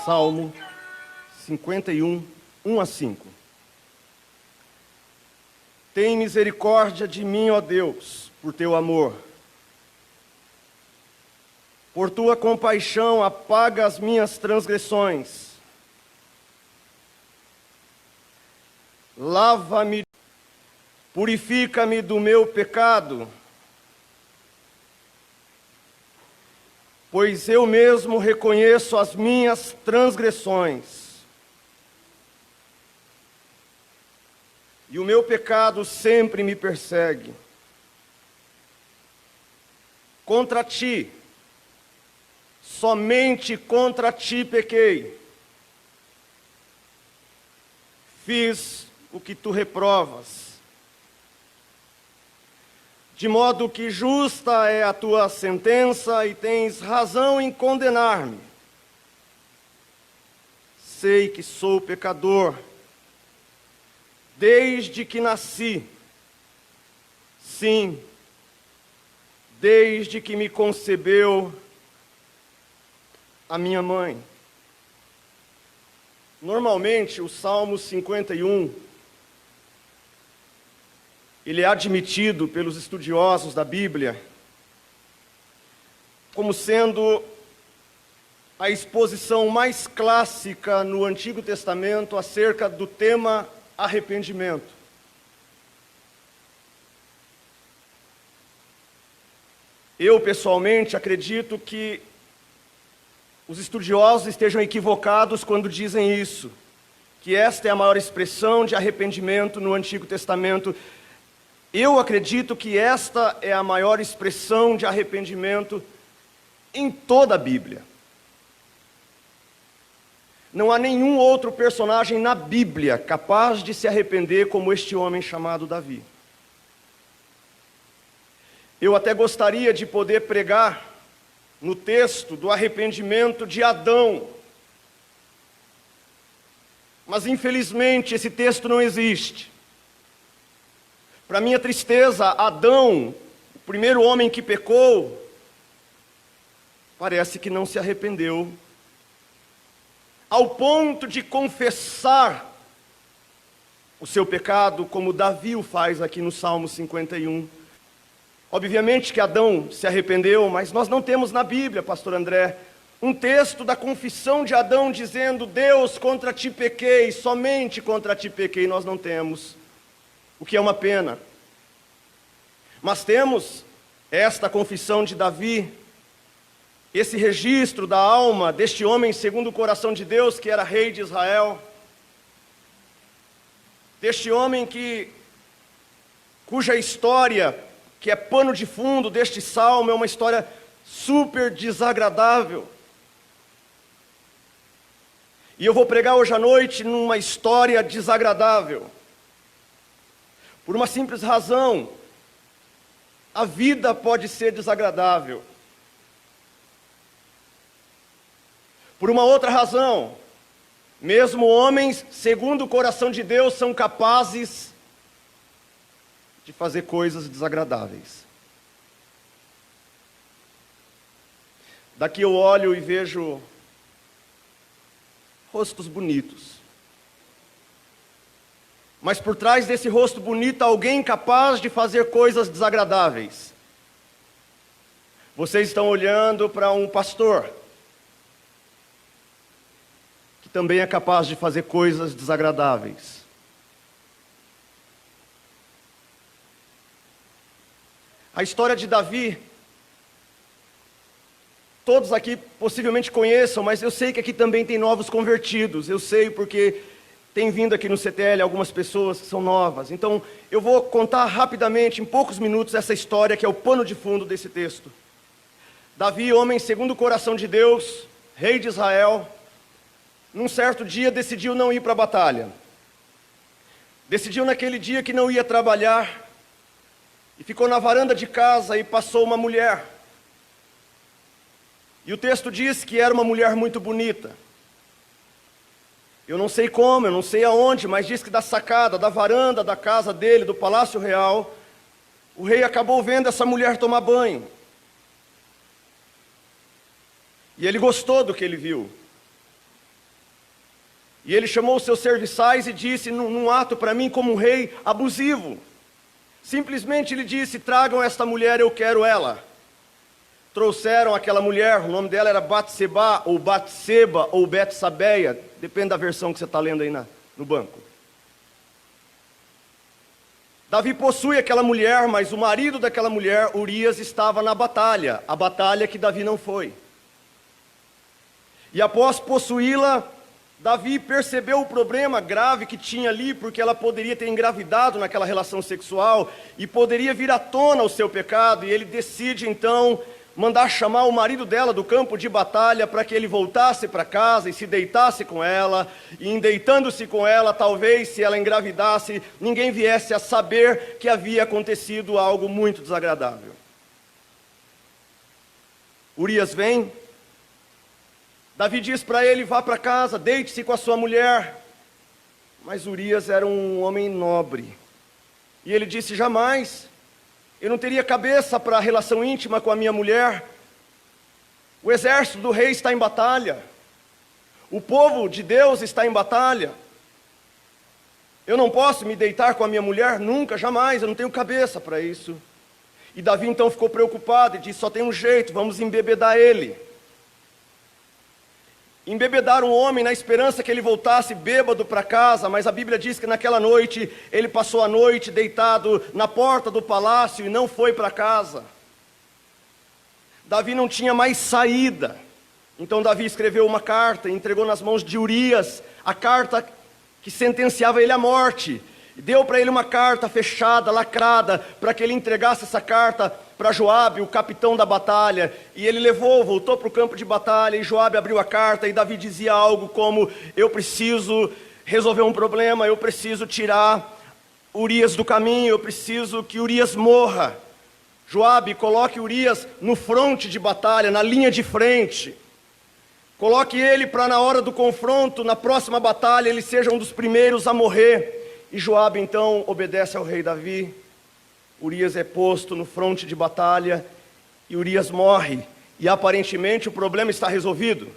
Salmo 51, 1 a 5. Tem misericórdia de mim, ó Deus, por teu amor. Por tua compaixão, apaga as minhas transgressões. Lava-me, purifica-me do meu pecado, pois eu mesmo reconheço as minhas transgressões. E o meu pecado sempre me persegue. Contra ti, somente contra ti pequei. Fiz o que tu reprovas. De modo que justa é a tua sentença e tens razão em condenar-me. Sei que sou pecador, desde que nasci. Sim, desde que me concebeu a minha mãe. Normalmente, o Salmo 51, ele é admitido pelos estudiosos da Bíblia como sendo a exposição mais clássica no Antigo Testamento acerca do tema arrependimento. Eu, pessoalmente, acredito que os estudiosos estejam equivocados quando dizem isso, que esta é a maior expressão de arrependimento no Antigo Testamento. Eu acredito que esta é a maior expressão de arrependimento em toda a Bíblia. Não há nenhum outro personagem na Bíblia capaz de se arrepender como este homem chamado Davi. Eu até gostaria de poder pregar no texto do arrependimento de Adão. Mas infelizmente esse texto não existe. Para minha tristeza, Adão, o primeiro homem que pecou, parece que não se arrependeu, ao ponto de confessar o seu pecado, como Davi o faz aqui no Salmo 51. Obviamente que Adão se arrependeu, mas nós não temos na Bíblia, pastor André, um texto da confissão de Adão dizendo: Deus, contra ti pequei, somente contra ti pequei. Nós não temos, o que é uma pena. Mas temos esta confissão de Davi, esse registro da alma deste homem segundo o coração de Deus, que era rei de Israel, deste homem cuja história, que é pano de fundo deste salmo, é uma história super desagradável. E eu vou pregar hoje à noite numa história desagradável, por uma simples razão: a vida pode ser desagradável. Por uma outra razão, mesmo homens segundo o coração de Deus são capazes de fazer coisas desagradáveis. Daqui eu olho e vejo rostos bonitos. Mas por trás desse rosto bonito, alguém capaz de fazer coisas desagradáveis. Vocês estão olhando para um pastor que também é capaz de fazer coisas desagradáveis. A história de Davi, todos aqui possivelmente conheçam, mas eu sei que aqui também tem novos convertidos. Eu sei porque tem vindo aqui no CTL algumas pessoas que são novas. Então, eu vou contar rapidamente, em poucos minutos, essa história que é o pano de fundo desse texto. Davi, homem segundo o coração de Deus, rei de Israel, num certo dia decidiu não ir para a batalha. Decidiu naquele dia que não ia trabalhar, e ficou na varanda de casa e passou uma mulher. E o texto diz que era uma mulher muito bonita. Eu não sei como, eu não sei aonde, mas diz que da sacada, da varanda da casa dele, do Palácio Real, o rei acabou vendo essa mulher tomar banho. E ele gostou do que ele viu. E ele chamou os seus serviçais e disse, num ato para mim como um rei abusivo. Simplesmente ele disse, tragam esta mulher, eu quero ela. Trouxeram aquela mulher, o nome dela era Batseba, ou Batseba, ou Betsabeia, depende da versão que você está lendo aí no banco. Davi possui aquela mulher, mas o marido daquela mulher, Urias, estava na batalha, a batalha que Davi não foi. E após possuí-la, Davi percebeu o problema grave que tinha ali, porque ela poderia ter engravidado naquela relação sexual, e poderia vir à tona o seu pecado, e ele decide então mandar chamar o marido dela do campo de batalha para que ele voltasse para casa e se deitasse com ela, e em deitando-se com ela, talvez se ela engravidasse, ninguém viesse a saber que havia acontecido algo muito desagradável. Urias vem, Davi diz para ele, vá para casa, deite-se com a sua mulher, mas Urias era um homem nobre, e ele disse, jamais, eu não teria cabeça para a relação íntima com a minha mulher. O exército do rei está em batalha. O povo de Deus está em batalha. Eu não posso me deitar com a minha mulher? Nunca, jamais, eu não tenho cabeça para isso. E Davi então ficou preocupado e disse, só tem um jeito, vamos embebedar ele. Embebedar um homem na esperança que ele voltasse bêbado para casa, mas a Bíblia diz que naquela noite, ele passou a noite deitado na porta do palácio e não foi para casa. Davi não tinha mais saída, então Davi escreveu uma carta e entregou nas mãos de Urias, a carta que sentenciava ele à morte. Deu para ele uma carta fechada, lacrada, para que ele entregasse essa carta para Joabe, o capitão da batalha, e ele voltou para o campo de batalha, e Joabe abriu a carta, e Davi dizia algo como, eu preciso resolver um problema, eu preciso tirar Urias do caminho, eu preciso que Urias morra. Joabe, coloque Urias no fronte de batalha, na linha de frente, coloque ele para na hora do confronto, na próxima batalha, ele seja um dos primeiros a morrer. E Joabe então obedece ao rei Davi, Urias é posto no fronte de batalha, e Urias morre, e aparentemente o problema está resolvido.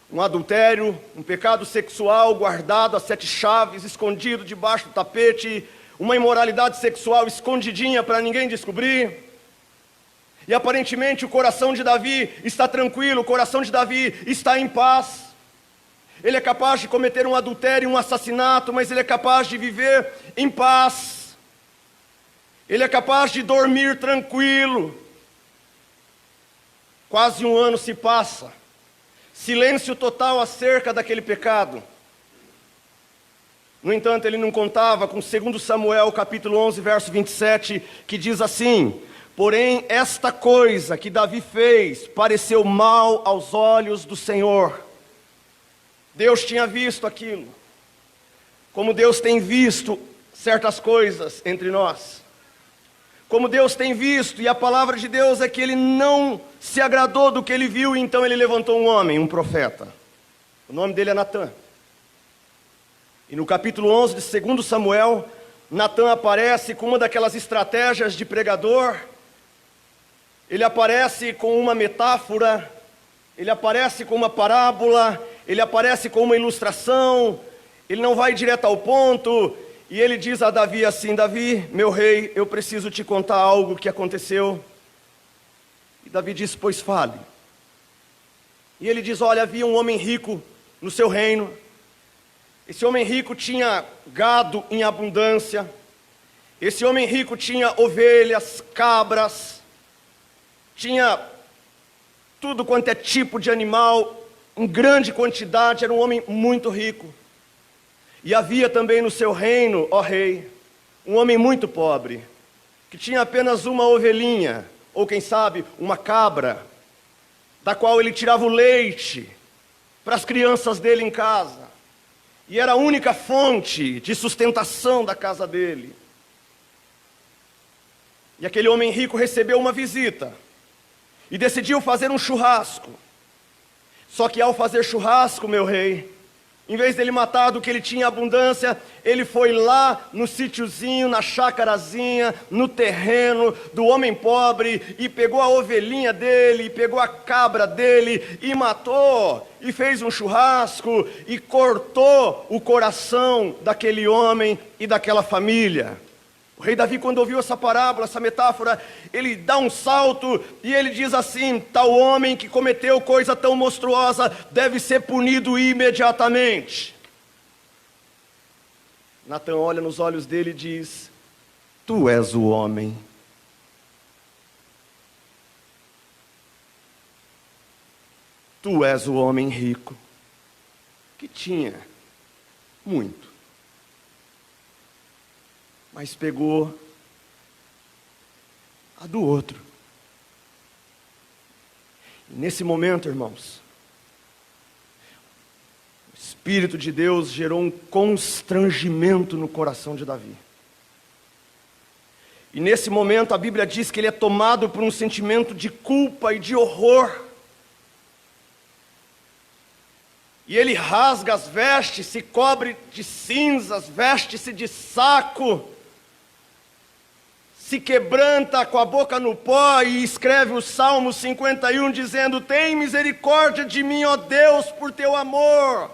Um adultério, um pecado sexual guardado a 7 chaves, escondido debaixo do tapete, uma imoralidade sexual escondidinha para ninguém descobrir, e aparentemente o coração de Davi está tranquilo, o coração de Davi está em paz. Ele é capaz de cometer um adultério, um assassinato, mas ele é capaz de viver em paz. Ele é capaz de dormir tranquilo. Quase um ano se passa. Silêncio total acerca daquele pecado. No entanto, ele não contava com 2 Samuel, capítulo 11, verso 27, que diz assim, porém, esta coisa que Davi fez pareceu mal aos olhos do Senhor. Deus tinha visto aquilo, como Deus tem visto certas coisas entre nós, como Deus tem visto, e a palavra de Deus é que ele não se agradou do que ele viu, e então ele levantou um homem, um profeta, o nome dele é Natã, e no capítulo 11 de 2 Samuel, Natã aparece com uma daquelas estratégias de pregador, ele aparece com uma metáfora, ele aparece com uma parábola, ele aparece com uma ilustração, ele não vai direto ao ponto, e ele diz a Davi assim, Davi, meu rei, eu preciso te contar algo que aconteceu. E Davi diz, pois fale. E ele diz, olha, havia um homem rico no seu reino, esse homem rico tinha gado em abundância, esse homem rico tinha ovelhas, cabras, tinha tudo quanto é tipo de animal, em grande quantidade, era um homem muito rico. E havia também no seu reino, ó rei, um homem muito pobre, que tinha apenas uma ovelhinha, ou quem sabe, uma cabra, da qual ele tirava o leite para as crianças dele em casa. E era a única fonte de sustentação da casa dele. E aquele homem rico recebeu uma visita, e decidiu fazer um churrasco. Só que ao fazer churrasco, meu rei, Em vez dele matar do que ele tinha abundância, ele foi lá no sítiozinho, na chácarazinha, no terreno do homem pobre, e pegou a ovelhinha dele, e pegou a cabra dele, e matou, e fez um churrasco, e cortou o coração daquele homem e daquela família. O rei Davi, quando ouviu essa parábola, essa metáfora, ele dá um salto e ele diz assim: tal homem que cometeu coisa tão monstruosa deve ser punido imediatamente. Natan olha nos olhos dele e diz: tu és o homem. Tu és o homem rico, que tinha muito, mas pegou a do outro. E nesse momento, irmãos, o Espírito de Deus gerou um constrangimento no coração de Davi. E nesse momento a Bíblia diz que ele é tomado por um sentimento de culpa e de horror. E ele rasga as vestes, se cobre de cinzas, veste-se de saco, se quebranta com a boca no pó e escreve o Salmo 51 dizendo: tem misericórdia de mim, ó Deus, por teu amor,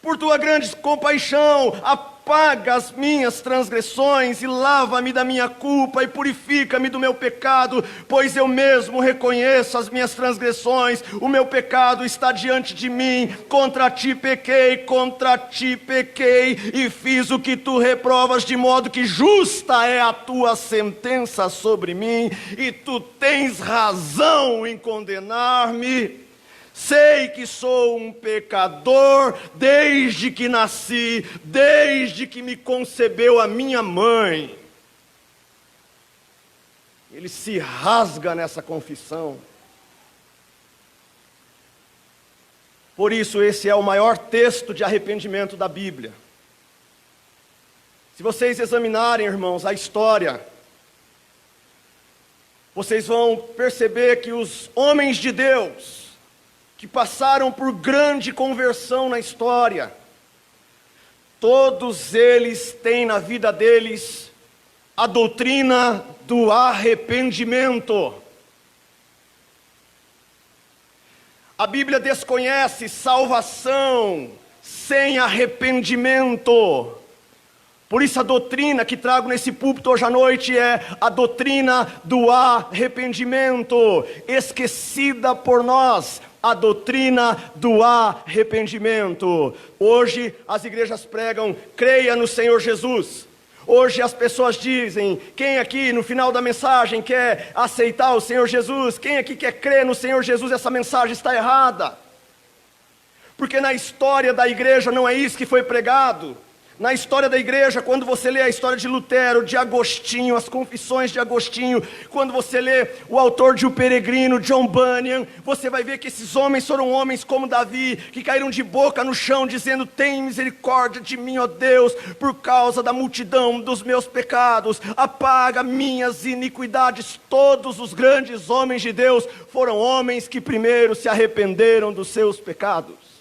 por tua grande compaixão, apaga as minhas transgressões e lava-me da minha culpa e purifica-me do meu pecado, pois eu mesmo reconheço as minhas transgressões, o meu pecado está diante de mim, contra ti pequei e fiz o que tu reprovas, de modo que justa é a tua sentença sobre mim, e tu tens razão em condenar-me. Sei que sou um pecador desde que nasci, desde que me concebeu a minha mãe. Ele se rasga nessa confissão. Por isso, esse é o maior texto de arrependimento da Bíblia. Se vocês examinarem, irmãos, a história, vocês vão perceber que os homens de Deus, que passaram por grande conversão na história, todos eles têm na vida deles a doutrina do arrependimento. A Bíblia desconhece salvação sem arrependimento. Por isso a doutrina que trago nesse púlpito hoje à noite é a doutrina do arrependimento, esquecida por nós. A doutrina do arrependimento. Hoje as igrejas pregam: creia no Senhor Jesus. Hoje as pessoas dizem: quem aqui no final da mensagem quer aceitar o Senhor Jesus? Quem aqui quer crer no Senhor Jesus? Essa mensagem está errada. Porque na história da igreja não é isso que foi pregado. Na história da igreja, quando você lê a história de Lutero, de Agostinho, as confissões de Agostinho, quando você lê o autor de O Peregrino, John Bunyan, você vai ver que esses homens foram homens como Davi, que caíram de boca no chão, dizendo: tem misericórdia de mim, ó Deus, por causa da multidão dos meus pecados, apaga minhas iniquidades. Todos os grandes homens de Deus foram homens que primeiro se arrependeram dos seus pecados.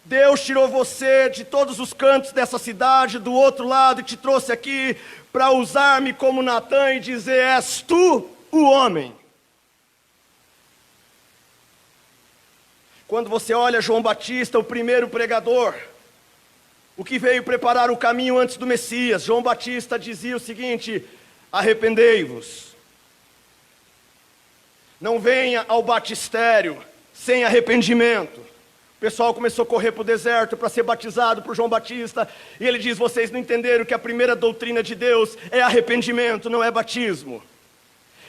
Deus tirou você de todos os cantos dessa cidade, do outro lado, e te trouxe aqui para usar-me como Natan e dizer: és tu o homem. Quando você olha João Batista, o primeiro pregador, o que veio preparar o caminho antes do Messias, João Batista dizia o seguinte: arrependei-vos. Não venha ao batistério sem arrependimento. O pessoal começou a correr para o deserto para ser batizado por João Batista. E ele diz: vocês não entenderam que a primeira doutrina de Deus é arrependimento, não é batismo.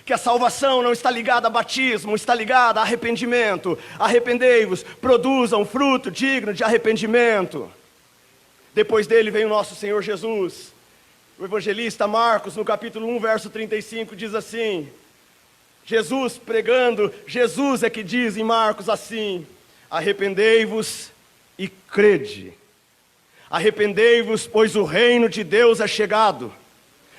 Que a salvação não está ligada a batismo, está ligada a arrependimento. Arrependei-vos, produzam fruto digno de arrependimento. Depois dele vem o nosso Senhor Jesus. O evangelista Marcos, no capítulo 1, verso 35, diz assim: Jesus pregando, Jesus é que diz em Marcos assim: arrependei-vos e crede. Arrependei-vos, pois o reino de Deus é chegado.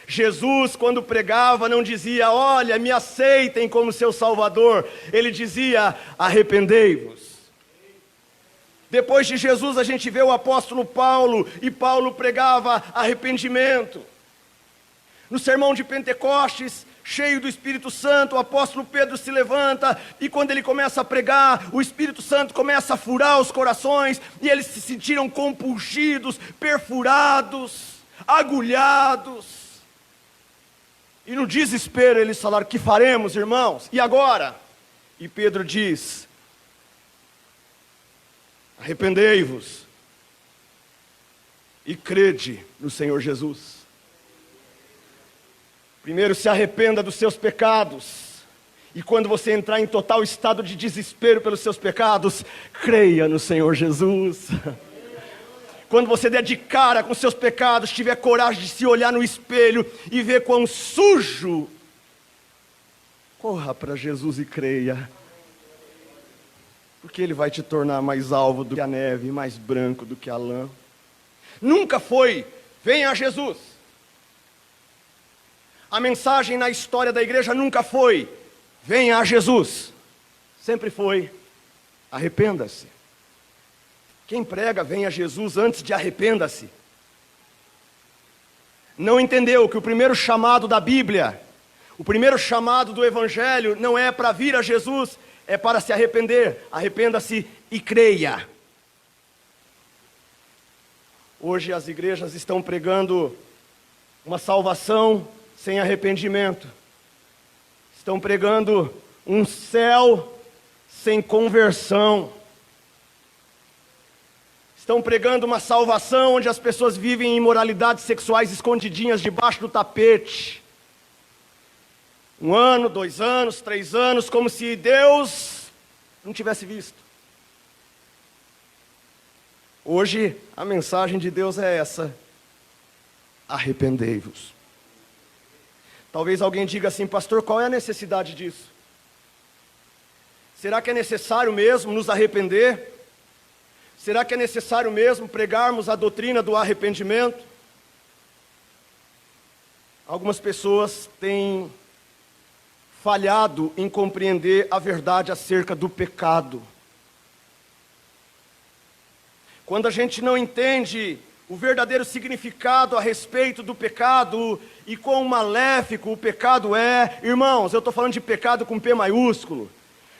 Jesus, quando pregava, não dizia: olha, me aceitem como seu Salvador. Ele dizia: arrependei-vos. Depois de Jesus a gente vê o apóstolo Paulo, e Paulo pregava arrependimento. No sermão de Pentecostes, cheio do Espírito Santo, o apóstolo Pedro se levanta, e quando ele começa a pregar, o Espírito Santo começa a furar os corações, e eles se sentiram compungidos, perfurados, agulhados. E no desespero eles falaram: que faremos, irmãos? E agora? E Pedro diz: arrependei-vos e crede no Senhor Jesus. Primeiro se arrependa dos seus pecados, e quando você entrar em total estado de desespero pelos seus pecados, creia no Senhor Jesus. Quando você der de cara com seus pecados, tiver coragem de se olhar no espelho e ver quão sujo, corra para Jesus e creia, porque Ele vai te tornar mais alvo do que a neve, mais branco do que a lã. Nunca foi: venha a Jesus. A mensagem na história da igreja nunca foi: venha a Jesus. Sempre foi: arrependa-se. Quem prega venha a Jesus antes de arrependa-se, não entendeu que o primeiro chamado da Bíblia, o primeiro chamado do Evangelho não é para vir a Jesus, é para se arrepender. Arrependa-se e creia. Hoje as igrejas estão pregando uma salvação sem arrependimento. Estão pregando um céu sem conversão. Estão pregando uma salvação onde as pessoas vivem em imoralidades sexuais escondidinhas debaixo do tapete. 1 ano, 2 anos, 3 anos, como se Deus não tivesse visto. Hoje a mensagem de Deus é essa: arrependei-vos. Talvez alguém diga assim: pastor, qual é a necessidade disso? Será que é necessário mesmo nos arrepender? Será que é necessário mesmo pregarmos a doutrina do arrependimento? Algumas pessoas têm falhado em compreender a verdade acerca do pecado. Quando a gente não entende o verdadeiro significado a respeito do pecado e quão maléfico o pecado é, irmãos, eu estou falando de pecado com P maiúsculo.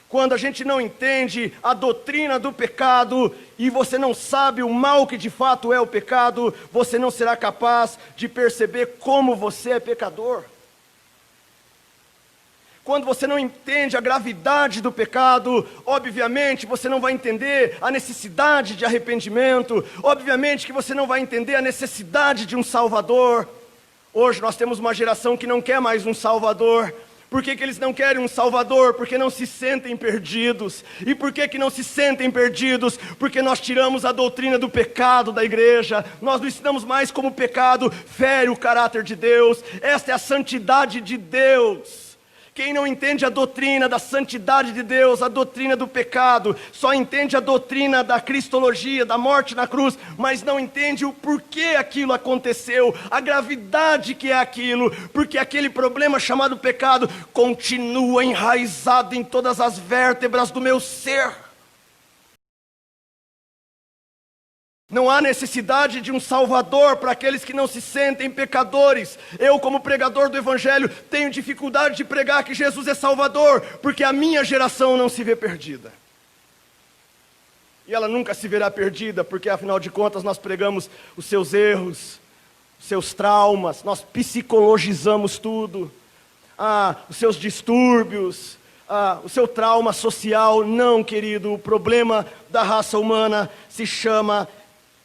Quando a gente não entende a doutrina do pecado e você não sabe o mal que de fato é o pecado, você não será capaz de perceber como você é pecador. Quando você não entende a gravidade do pecado, obviamente você não vai entender a necessidade de arrependimento, obviamente que você não vai entender a necessidade de um Salvador. Hoje nós temos uma geração que não quer mais um Salvador. Por que eles não querem um Salvador? Porque não se sentem perdidos. E por que não se sentem perdidos? Porque nós tiramos a doutrina do pecado da igreja. Nós não ensinamos mais como o pecado fere o caráter de Deus. Esta é a santidade de Deus. Quem não entende a doutrina da santidade de Deus, a doutrina do pecado, só entende a doutrina da cristologia, da morte na cruz, mas não entende o porquê aquilo aconteceu, a gravidade que é aquilo, porque aquele problema chamado pecado continua enraizado em todas as vértebras do meu ser. Não há necessidade de um Salvador para aqueles que não se sentem pecadores. Eu, como pregador do Evangelho, tenho dificuldade de pregar que Jesus é Salvador, porque a minha geração não se vê perdida. E ela nunca se verá perdida, porque afinal de contas nós pregamos os seus erros, os seus traumas, nós psicologizamos tudo. Os seus distúrbios, o seu trauma social. Não, querido, o problema da raça humana se chama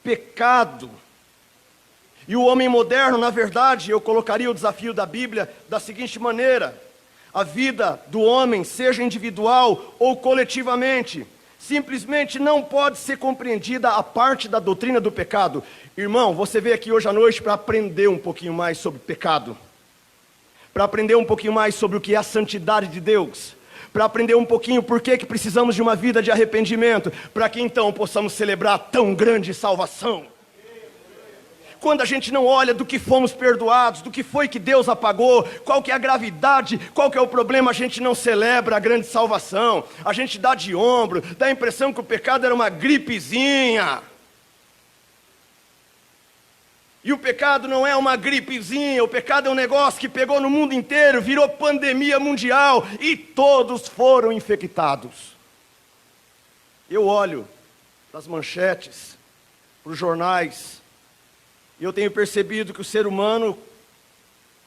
pecado. E o homem moderno, na verdade, eu colocaria o desafio da Bíblia da seguinte maneira: a vida do homem, seja individual ou coletivamente, simplesmente não pode ser compreendida a parte da doutrina do pecado. Irmão, você veio aqui hoje à noite para aprender um pouquinho mais sobre pecado, para aprender um pouquinho mais sobre o que é a santidade de Deus, para aprender um pouquinho por que precisamos de uma vida de arrependimento, para que então possamos celebrar tão grande salvação. quando a gente não olha do que fomos perdoados, do que foi que Deus apagou, qual que é a gravidade, qual que é o problema, a gente não celebra a grande salvação, a gente dá de ombro, dá a impressão que o pecado era uma gripezinha. E o pecado não é uma gripezinha, o pecado é um negócio que pegou no mundo inteiro, virou pandemia mundial e todos foram infectados. Eu olho para as manchetes, para os jornais, e eu tenho percebido que o ser humano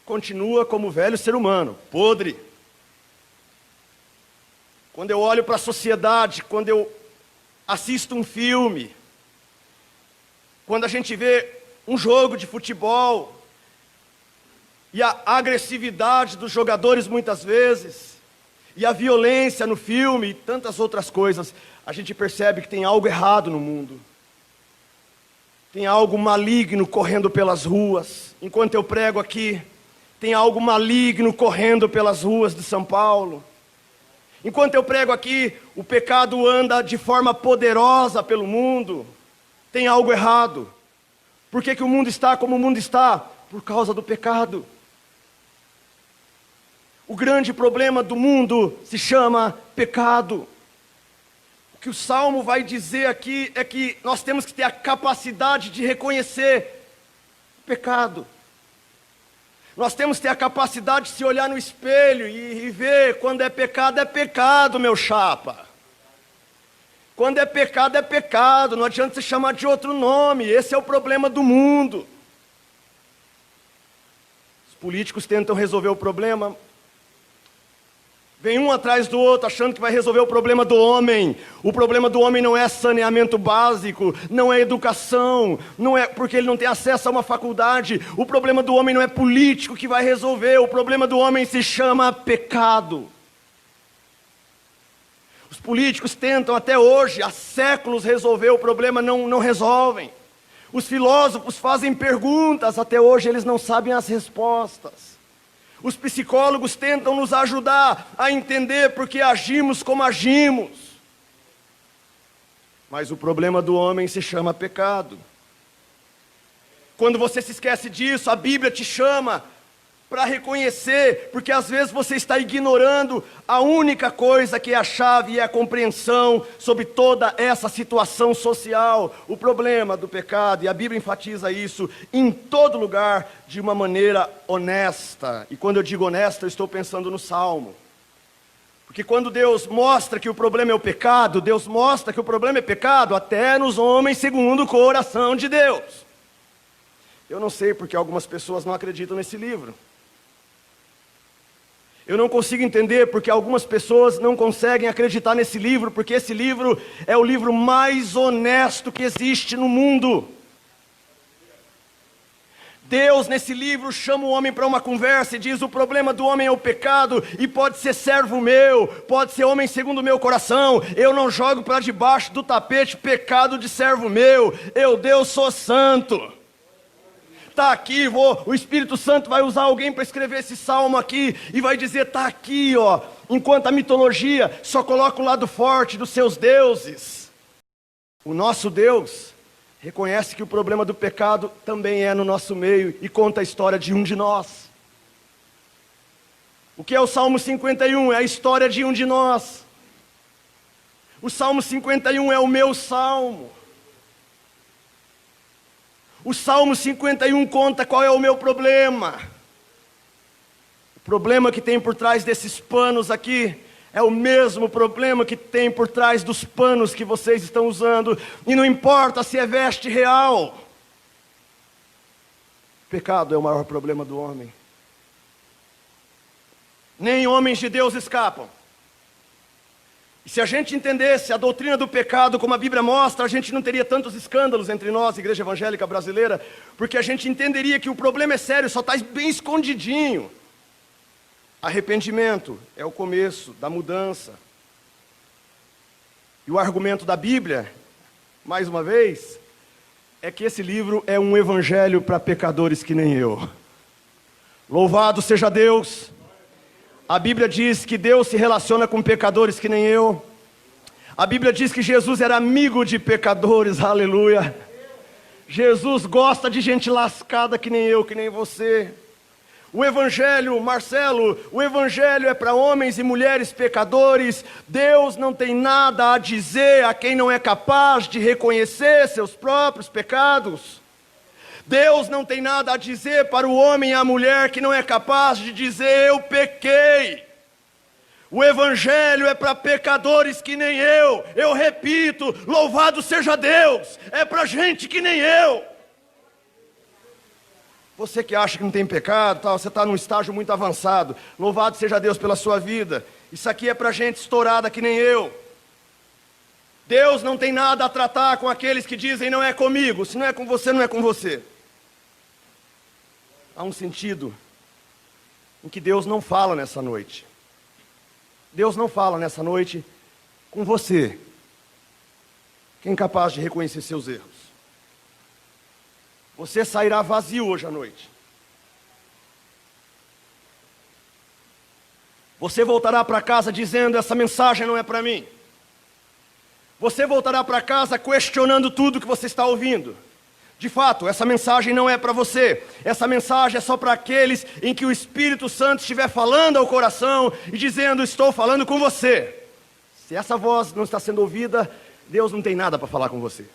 continua como o velho ser humano, podre. Quando eu olho para a sociedade, quando eu assisto um filme, quando a gente vê um jogo de futebol, e a agressividade dos jogadores muitas vezes, e a violência no filme, e tantas outras coisas, a gente percebe que tem algo errado no mundo. Tem algo maligno correndo pelas ruas. Enquanto eu prego aqui, tem algo maligno correndo pelas ruas de São Paulo. Enquanto eu prego aqui, o pecado anda de forma poderosa pelo mundo. Tem algo errado. Por que que o mundo está como o mundo está? Por causa do pecado. O grande problema do mundo se chama pecado. O que o Salmo vai dizer aqui é que nós temos que ter a capacidade de reconhecer o pecado. Nós temos que ter a capacidade de se olhar no espelho e ver quando é pecado, meu chapa. Quando é pecado, não adianta você chamar de outro nome, esse é o problema do mundo. Os políticos tentam resolver o problema, vem um atrás do outro achando que vai resolver o problema do homem. O problema do homem não é saneamento básico, não é educação, não é porque ele não tem acesso a uma faculdade. O problema do homem não é político que vai resolver, o problema do homem se chama pecado. Os políticos tentam até hoje, há séculos, resolver o problema, não resolvem. Os filósofos fazem perguntas, até hoje eles não sabem as respostas. Os psicólogos tentam nos ajudar a entender porque agimos como agimos. Mas o problema do homem se chama pecado. Quando você se esquece disso, a Bíblia te chama para reconhecer, porque às vezes você está ignorando a única coisa que é a chave e é a compreensão sobre toda essa situação social, o problema do pecado, e a Bíblia enfatiza isso em todo lugar de uma maneira honesta. E quando eu digo honesta, eu estou pensando no Salmo. Porque quando Deus mostra que o problema é o pecado, Deus mostra que o problema é pecado até nos homens segundo o coração de Deus. Eu não sei porque algumas pessoas não acreditam nesse livro. Eu não consigo entender porque algumas pessoas não conseguem acreditar nesse livro, porque esse livro é o livro mais honesto que existe no mundo. Deus, nesse livro, chama o homem para uma conversa e diz: o problema do homem é o pecado, e pode ser servo meu, pode ser homem segundo o meu coração, eu não jogo para debaixo do tapete pecado de servo meu, eu, Deus, sou santo. Está aqui, o Espírito Santo vai usar alguém para escrever esse salmo aqui, e vai dizer, está aqui, ó, enquanto a mitologia só coloca o lado forte dos seus deuses. O nosso Deus reconhece que o problema do pecado também é no nosso meio, e conta a história de um de nós. O que é o Salmo 51? É a história de um de nós. O Salmo 51 é o meu salmo. O Salmo 51 conta qual é o meu problema. O problema que tem por trás desses panos aqui é o mesmo problema que tem por trás dos panos que vocês estão usando. E não importa se é veste real. O pecado é o maior problema do homem. Nem homens de Deus escapam. E se a gente entendesse a doutrina do pecado como a Bíblia mostra, a gente não teria tantos escândalos entre nós, Igreja Evangélica Brasileira, porque a gente entenderia que o problema é sério, só está bem escondidinho. Arrependimento é o começo da mudança. E o argumento da Bíblia, mais uma vez, é que esse livro é um evangelho para pecadores que nem eu. Louvado seja Deus! A Bíblia diz que Deus se relaciona com pecadores que nem eu. A Bíblia diz que Jesus era amigo de pecadores, aleluia. Jesus gosta de gente lascada que nem eu, que nem você. O Evangelho, Marcelo, o Evangelho é para homens e mulheres pecadores. Deus não tem nada a dizer a quem não é capaz de reconhecer seus próprios pecados. Deus não tem nada a dizer para o homem e a mulher que não é capaz de dizer: eu pequei. O Evangelho é para pecadores que nem eu. Eu repito, louvado seja Deus. É para gente que nem eu. Você que acha que não tem pecado, você está num estágio muito avançado. Louvado seja Deus pela sua vida. Isso aqui é para gente estourada que nem eu. Deus não tem nada a tratar com aqueles que dizem: não é comigo. Se não é com você, não é com você. Há um sentido em que Deus não fala nessa noite. Deus não fala nessa noite com você, que é incapaz de reconhecer seus erros. Você sairá vazio hoje à noite. Você voltará para casa dizendo: essa mensagem não é para mim. Você voltará para casa questionando tudo que você está ouvindo. De fato, essa mensagem não é para você. Essa mensagem é só para aqueles em que o Espírito Santo estiver falando ao coração e dizendo: estou falando com você. Se essa voz não está sendo ouvida, Deus não tem nada para falar com você.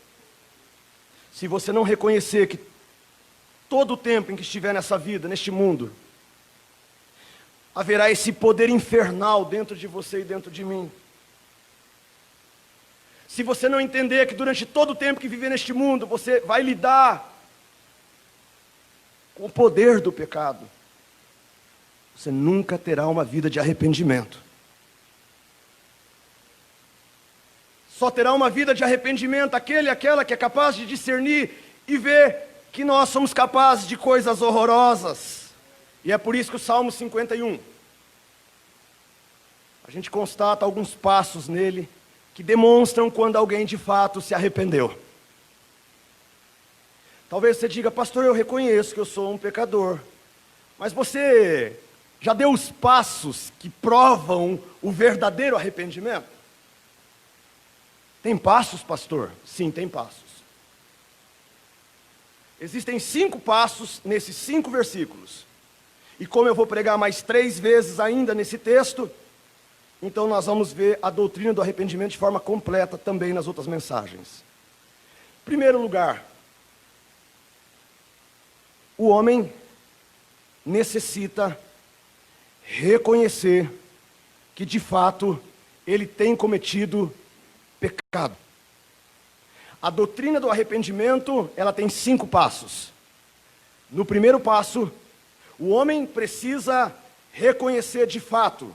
Se você não reconhecer que todo o tempo em que estiver nessa vida, neste mundo, haverá esse poder infernal dentro de você e dentro de mim. Se você não entender que durante todo o tempo que viver neste mundo, você vai lidar com o poder do pecado, você nunca terá uma vida de arrependimento. Só terá uma vida de arrependimento aquele e aquela que é capaz de discernir e ver que nós somos capazes de coisas horrorosas. E é por isso que o Salmo 51, a gente constata alguns passos nele que demonstram quando alguém de fato se arrependeu. Talvez você diga: pastor, eu reconheço que eu sou um pecador, mas você já deu os passos que provam o verdadeiro arrependimento? Tem passos, pastor? Sim, tem passos. Existem 5 passos nesses 5 versículos. E como eu vou pregar mais 3 vezes ainda nesse texto, então nós vamos ver a doutrina do arrependimento de forma completa também nas outras mensagens. Em primeiro lugar, o homem necessita reconhecer que de fato ele tem cometido pecado. A doutrina do arrependimento, ela tem 5 passos. No primeiro passo, o homem precisa reconhecer de fato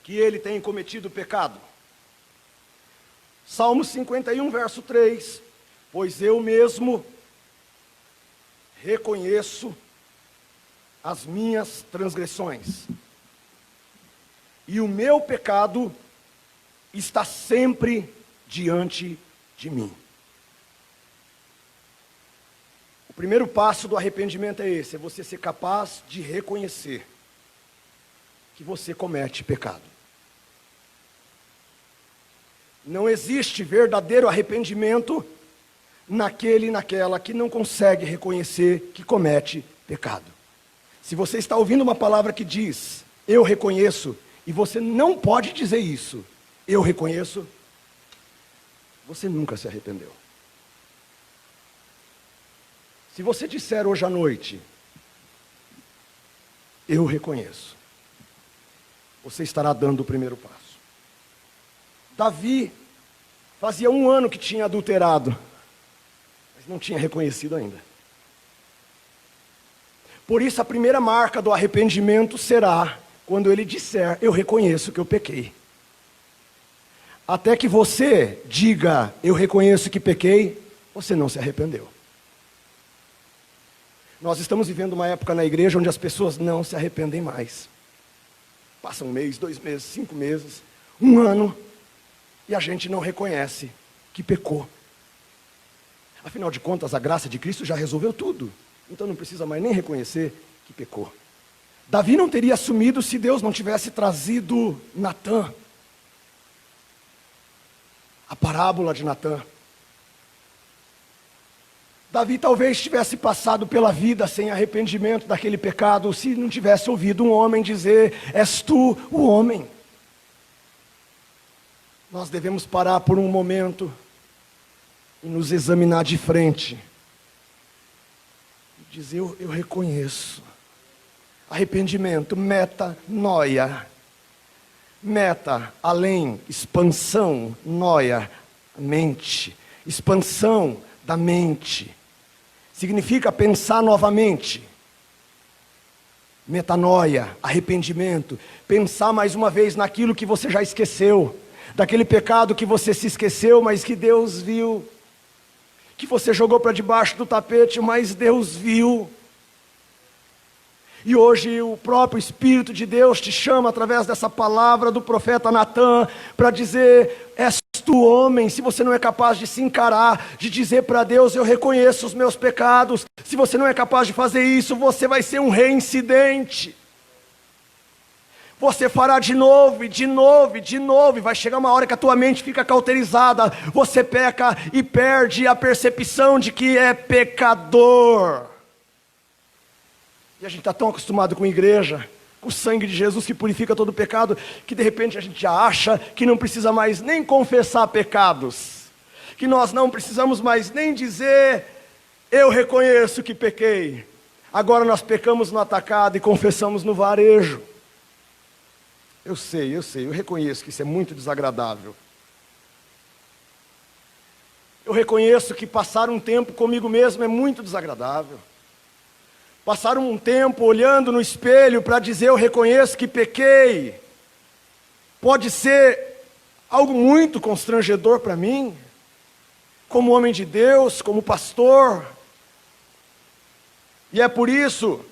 que ele tem cometido pecado. Salmo 51, verso 3: pois eu mesmo reconheço as minhas transgressões, e o meu pecado está sempre diante de mim. O primeiro passo do arrependimento é esse: é você ser capaz de reconhecer que você comete pecado. Não existe verdadeiro arrependimento naquele e naquela que não consegue reconhecer que comete pecado. Se você está ouvindo uma palavra que diz: eu reconheço, e você não pode dizer isso, eu reconheço, você nunca se arrependeu. Se você disser hoje à noite: eu reconheço, você estará dando o primeiro passo. Davi fazia 1 ano que tinha adulterado, mas não tinha reconhecido ainda. Por isso a primeira marca do arrependimento será quando ele disser: eu reconheço que eu pequei. Até que você diga: eu reconheço que pequei, você não se arrependeu. Nós estamos vivendo uma época na igreja onde as pessoas não se arrependem mais. Passa 1 mês, 2 meses, 5 meses, 1 ano, e a gente não reconhece que pecou. Afinal de contas, a graça de Cristo já resolveu tudo. Então não precisa mais nem reconhecer que pecou. Davi não teria assumido se Deus não tivesse trazido Natã. A parábola de Natã. Davi talvez tivesse passado pela vida sem arrependimento daquele pecado, se não tivesse ouvido um homem dizer: és tu o homem. Nós devemos parar por um momento e nos examinar de frente. E dizer: eu reconheço. Arrependimento, metanoia. Meta, além, expansão, noia, mente. Expansão da mente. Significa pensar novamente. Metanoia, arrependimento. Pensar mais uma vez naquilo que você já esqueceu. Daquele pecado que você se esqueceu, mas que Deus viu. Que você jogou para debaixo do tapete, mas Deus viu. E hoje o próprio Espírito de Deus te chama através dessa palavra do profeta Natã para dizer: és tu homem. Se você não é capaz de se encarar, de dizer para Deus: eu reconheço os meus pecados, se você não é capaz de fazer isso, você vai ser um reincidente. Você fará de novo, e de novo, e de novo, e vai chegar uma hora que a tua mente fica cauterizada, você peca e perde a percepção de que é pecador. E a gente está tão acostumado com igreja, com o sangue de Jesus que purifica todo o pecado, que de repente a gente já acha que não precisa mais nem confessar pecados, que nós não precisamos mais nem dizer: eu reconheço que pequei. Agora nós pecamos no atacado e confessamos no varejo. Eu sei, eu reconheço que isso é muito desagradável. Eu reconheço que passar um tempo comigo mesmo é muito desagradável. Passar um tempo olhando no espelho para dizer: eu reconheço que pequei, pode ser algo muito constrangedor para mim, como homem de Deus, como pastor. E é por isso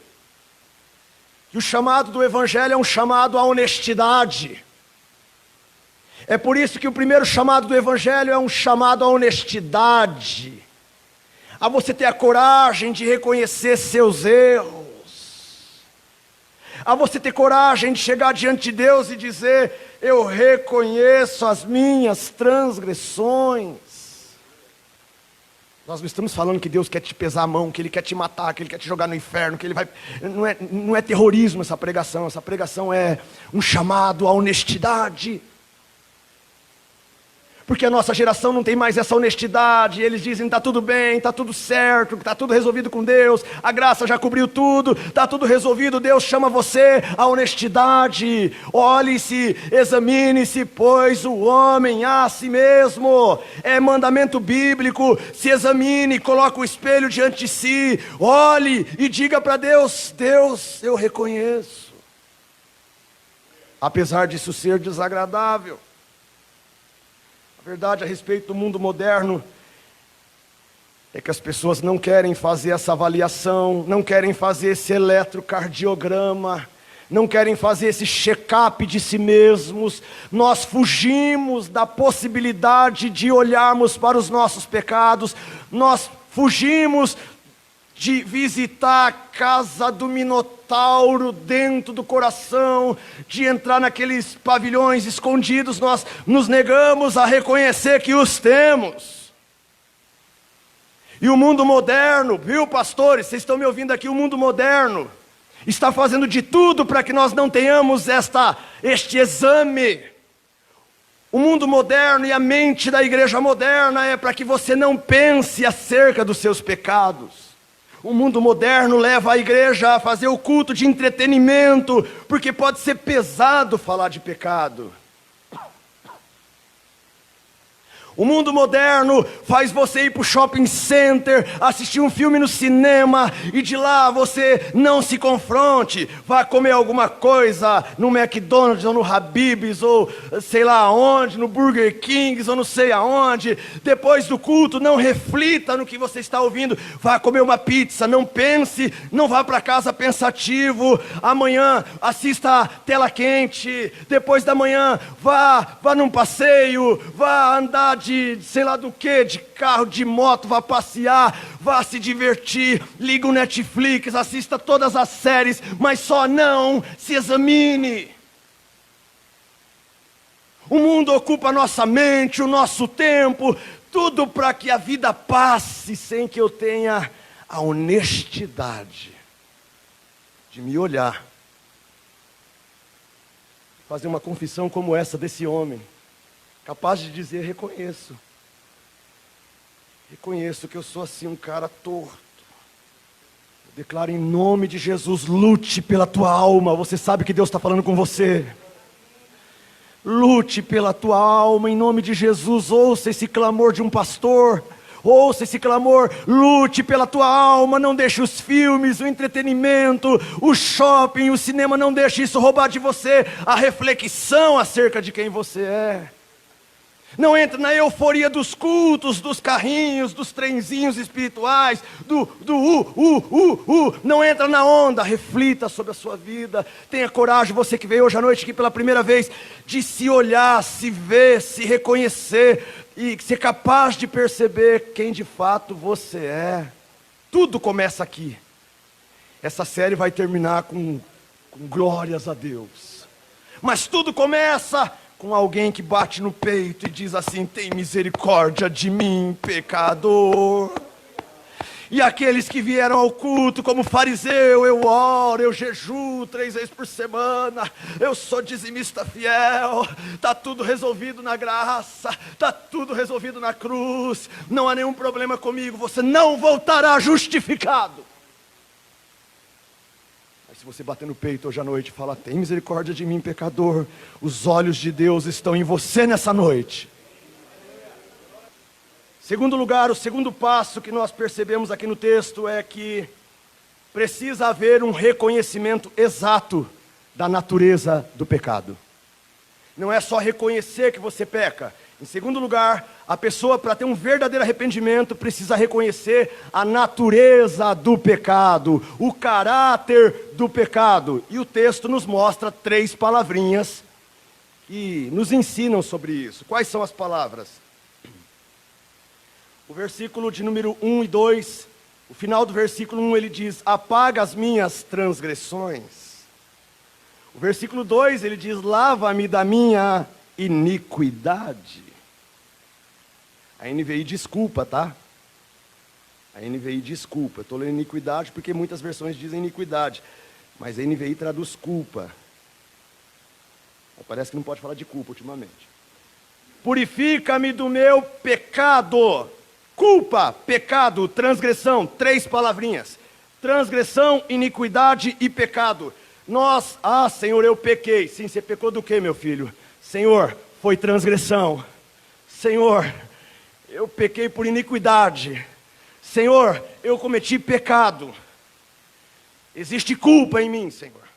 que o chamado do Evangelho é um chamado à honestidade. É por isso que o primeiro chamado do Evangelho é um chamado à honestidade. A você ter a coragem de reconhecer seus erros. A você ter coragem de chegar diante de Deus e dizer: eu reconheço as minhas transgressões. Nós não estamos falando que Deus quer te pesar a mão, que Ele quer te matar, que Ele quer te jogar no inferno, que Ele vai... Não é terrorismo essa pregação é um chamado à honestidade. Porque a nossa geração não tem mais essa honestidade. Eles dizem: está tudo bem, está tudo certo, está tudo resolvido com Deus, a graça já cobriu tudo, está tudo resolvido. Deus chama você à honestidade. Olhe-se, examine-se, pois o homem a si mesmo. É mandamento bíblico. Se examine, coloque o espelho diante de si, olhe e diga para Deus: Deus, eu reconheço. Apesar disso ser desagradável. A verdade a respeito do mundo moderno é que as pessoas não querem fazer essa avaliação, não querem fazer esse eletrocardiograma, não querem fazer esse check-up de si mesmos. Nós fugimos da possibilidade de olharmos para os nossos pecados, nós fugimos de visitar a casa do Minotauro dentro do coração, de entrar naqueles pavilhões escondidos. Nós nos negamos a reconhecer que os temos. E o mundo moderno, viu, pastores, vocês estão me ouvindo aqui, o mundo moderno está fazendo de tudo para que nós não tenhamos este exame. O mundo moderno e a mente da igreja moderna é para que você não pense acerca dos seus pecados. O mundo moderno leva a igreja a fazer o culto de entretenimento, porque pode ser pesado falar de pecado. O mundo moderno faz você ir para o shopping center, assistir um filme no cinema, e de lá você não se confronte. Vá comer alguma coisa no McDonald's, ou no Habib's, ou sei lá aonde, no Burger King, ou não sei aonde. Depois do culto, não reflita no que você está ouvindo. Vá comer uma pizza, não pense, não vá para casa pensativo. Amanhã, assista a Tela Quente. Depois da manhã, vá num passeio, vá andar de sei lá do que, de carro, de moto, vá passear, vá se divertir, liga o Netflix, assista todas as séries, mas só não se examine. O mundo ocupa a nossa mente, o nosso tempo, Tudo para que a vida passe sem que eu tenha a honestidade de me olhar. Fazer uma confissão como essa desse homem. Capaz de dizer, reconheço. Reconheço que eu sou assim um cara torto. Eu declaro em nome de Jesus, lute pela tua alma. Você sabe que Deus está falando com você. Lute pela tua alma, em nome de Jesus. Ouça esse clamor de um pastor. Ouça esse clamor, lute pela tua alma. Não deixe os filmes, o entretenimento, o shopping, o cinema, não deixe isso roubar de você a reflexão acerca de quem você é. Não entre na euforia dos cultos, dos carrinhos, dos trenzinhos espirituais, Não entra na onda, reflita sobre a sua vida. Tenha coragem, você que veio hoje à noite aqui pela primeira vez, de se olhar, se ver, se reconhecer e ser capaz de perceber quem de fato você é. Tudo começa aqui. Essa série vai terminar com glórias a Deus. Mas tudo começa com alguém que bate no peito e diz assim: tem misericórdia de mim, pecador. E aqueles que vieram ao culto como fariseu, eu oro, eu jejuo 3 vezes por semana, eu sou dizimista fiel, está tudo resolvido na graça, está tudo resolvido na cruz, não há nenhum problema comigo, você não voltará justificado. Se você bater no peito hoje à noite e falar: tem misericórdia de mim, pecador, os olhos de Deus estão em você nessa noite. Segundo lugar, o segundo passo que nós percebemos aqui no texto é que precisa haver um reconhecimento exato da natureza do pecado. Não é só reconhecer que você peca. Em segundo lugar, a pessoa, para ter um verdadeiro arrependimento, precisa reconhecer a natureza do pecado, o caráter do pecado. E o texto nos mostra 3 palavrinhas que nos ensinam sobre isso. Quais são as palavras? O versículo de número 1 e 2, o final do versículo 1 ele diz: apaga as minhas transgressões. O versículo 2 ele diz: lava-me da minha iniquidade. A NVI desculpa, tá? A NVI desculpa. Eu estou lendo iniquidade porque muitas versões dizem iniquidade. Mas a NVI traduz culpa. Parece que não pode falar de culpa ultimamente. Purifica-me do meu pecado. Culpa, pecado, transgressão. 3 palavrinhas. Transgressão, iniquidade e pecado. Senhor, eu pequei. Sim, você pecou do quê, meu filho? Senhor, foi transgressão. Senhor, eu pequei por iniquidade. Senhor, eu cometi pecado. Existe culpa em mim, Senhor.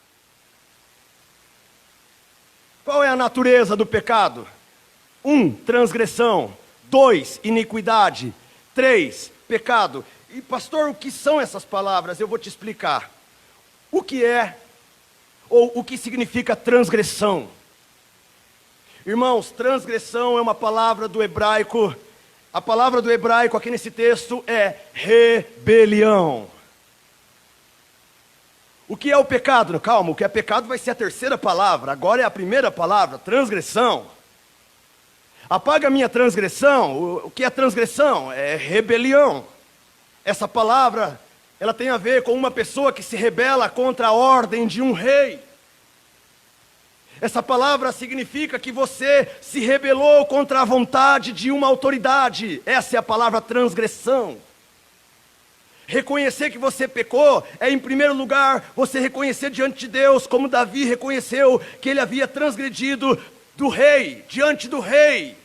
Qual é a natureza do pecado? 1, transgressão. 2, iniquidade. 3, pecado. E pastor, o que são essas palavras? Eu vou te explicar. O que é, ou o que significa transgressão? Irmãos, transgressão é uma palavra do hebraico. A palavra do hebraico aqui nesse texto é rebelião. O que é o pecado? Calma, o que é pecado vai ser a terceira palavra. Agora é a primeira palavra, transgressão. Apaga a minha transgressão. O que é transgressão? É rebelião. Essa palavra, ela tem a ver com uma pessoa que se rebela contra a ordem de um rei. Essa palavra significa que você se rebelou contra a vontade de uma autoridade. Essa é a palavra transgressão. Reconhecer que você pecou é, em primeiro lugar, você reconhecer diante de Deus, como Davi reconheceu que ele havia transgredido do rei, diante do rei.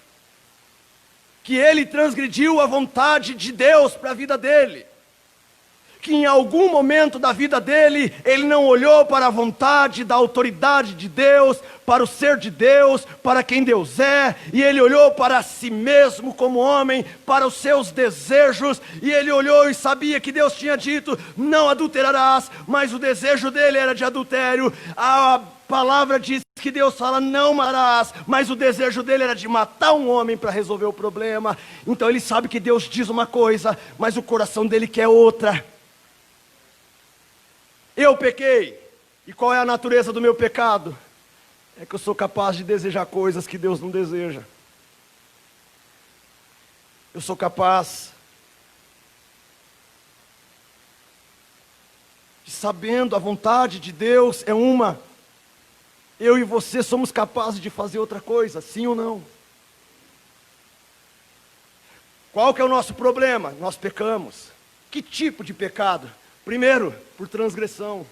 Que ele transgrediu a vontade de Deus para a vida dele. Que em algum momento da vida dele, ele não olhou para a vontade da autoridade de Deus, para o ser de Deus, para quem Deus é, e ele olhou para si mesmo como homem, para os seus desejos, e ele olhou e sabia que Deus tinha dito: não adulterarás, mas o desejo dele era de adultério. A palavra diz que Deus fala: não matarás, mas o desejo dele era de matar um homem para resolver o problema. Então ele sabe que Deus diz uma coisa, mas o coração dele quer outra. Eu pequei. E qual é a natureza do meu pecado? É que eu sou capaz de desejar coisas que Deus não deseja. Eu sou capaz de, sabendo a vontade de Deus é uma, eu e você somos capazes de fazer outra coisa, sim ou não? Qual que é o nosso problema? Nós pecamos. Que tipo de pecado? Primeiro, por transgressão.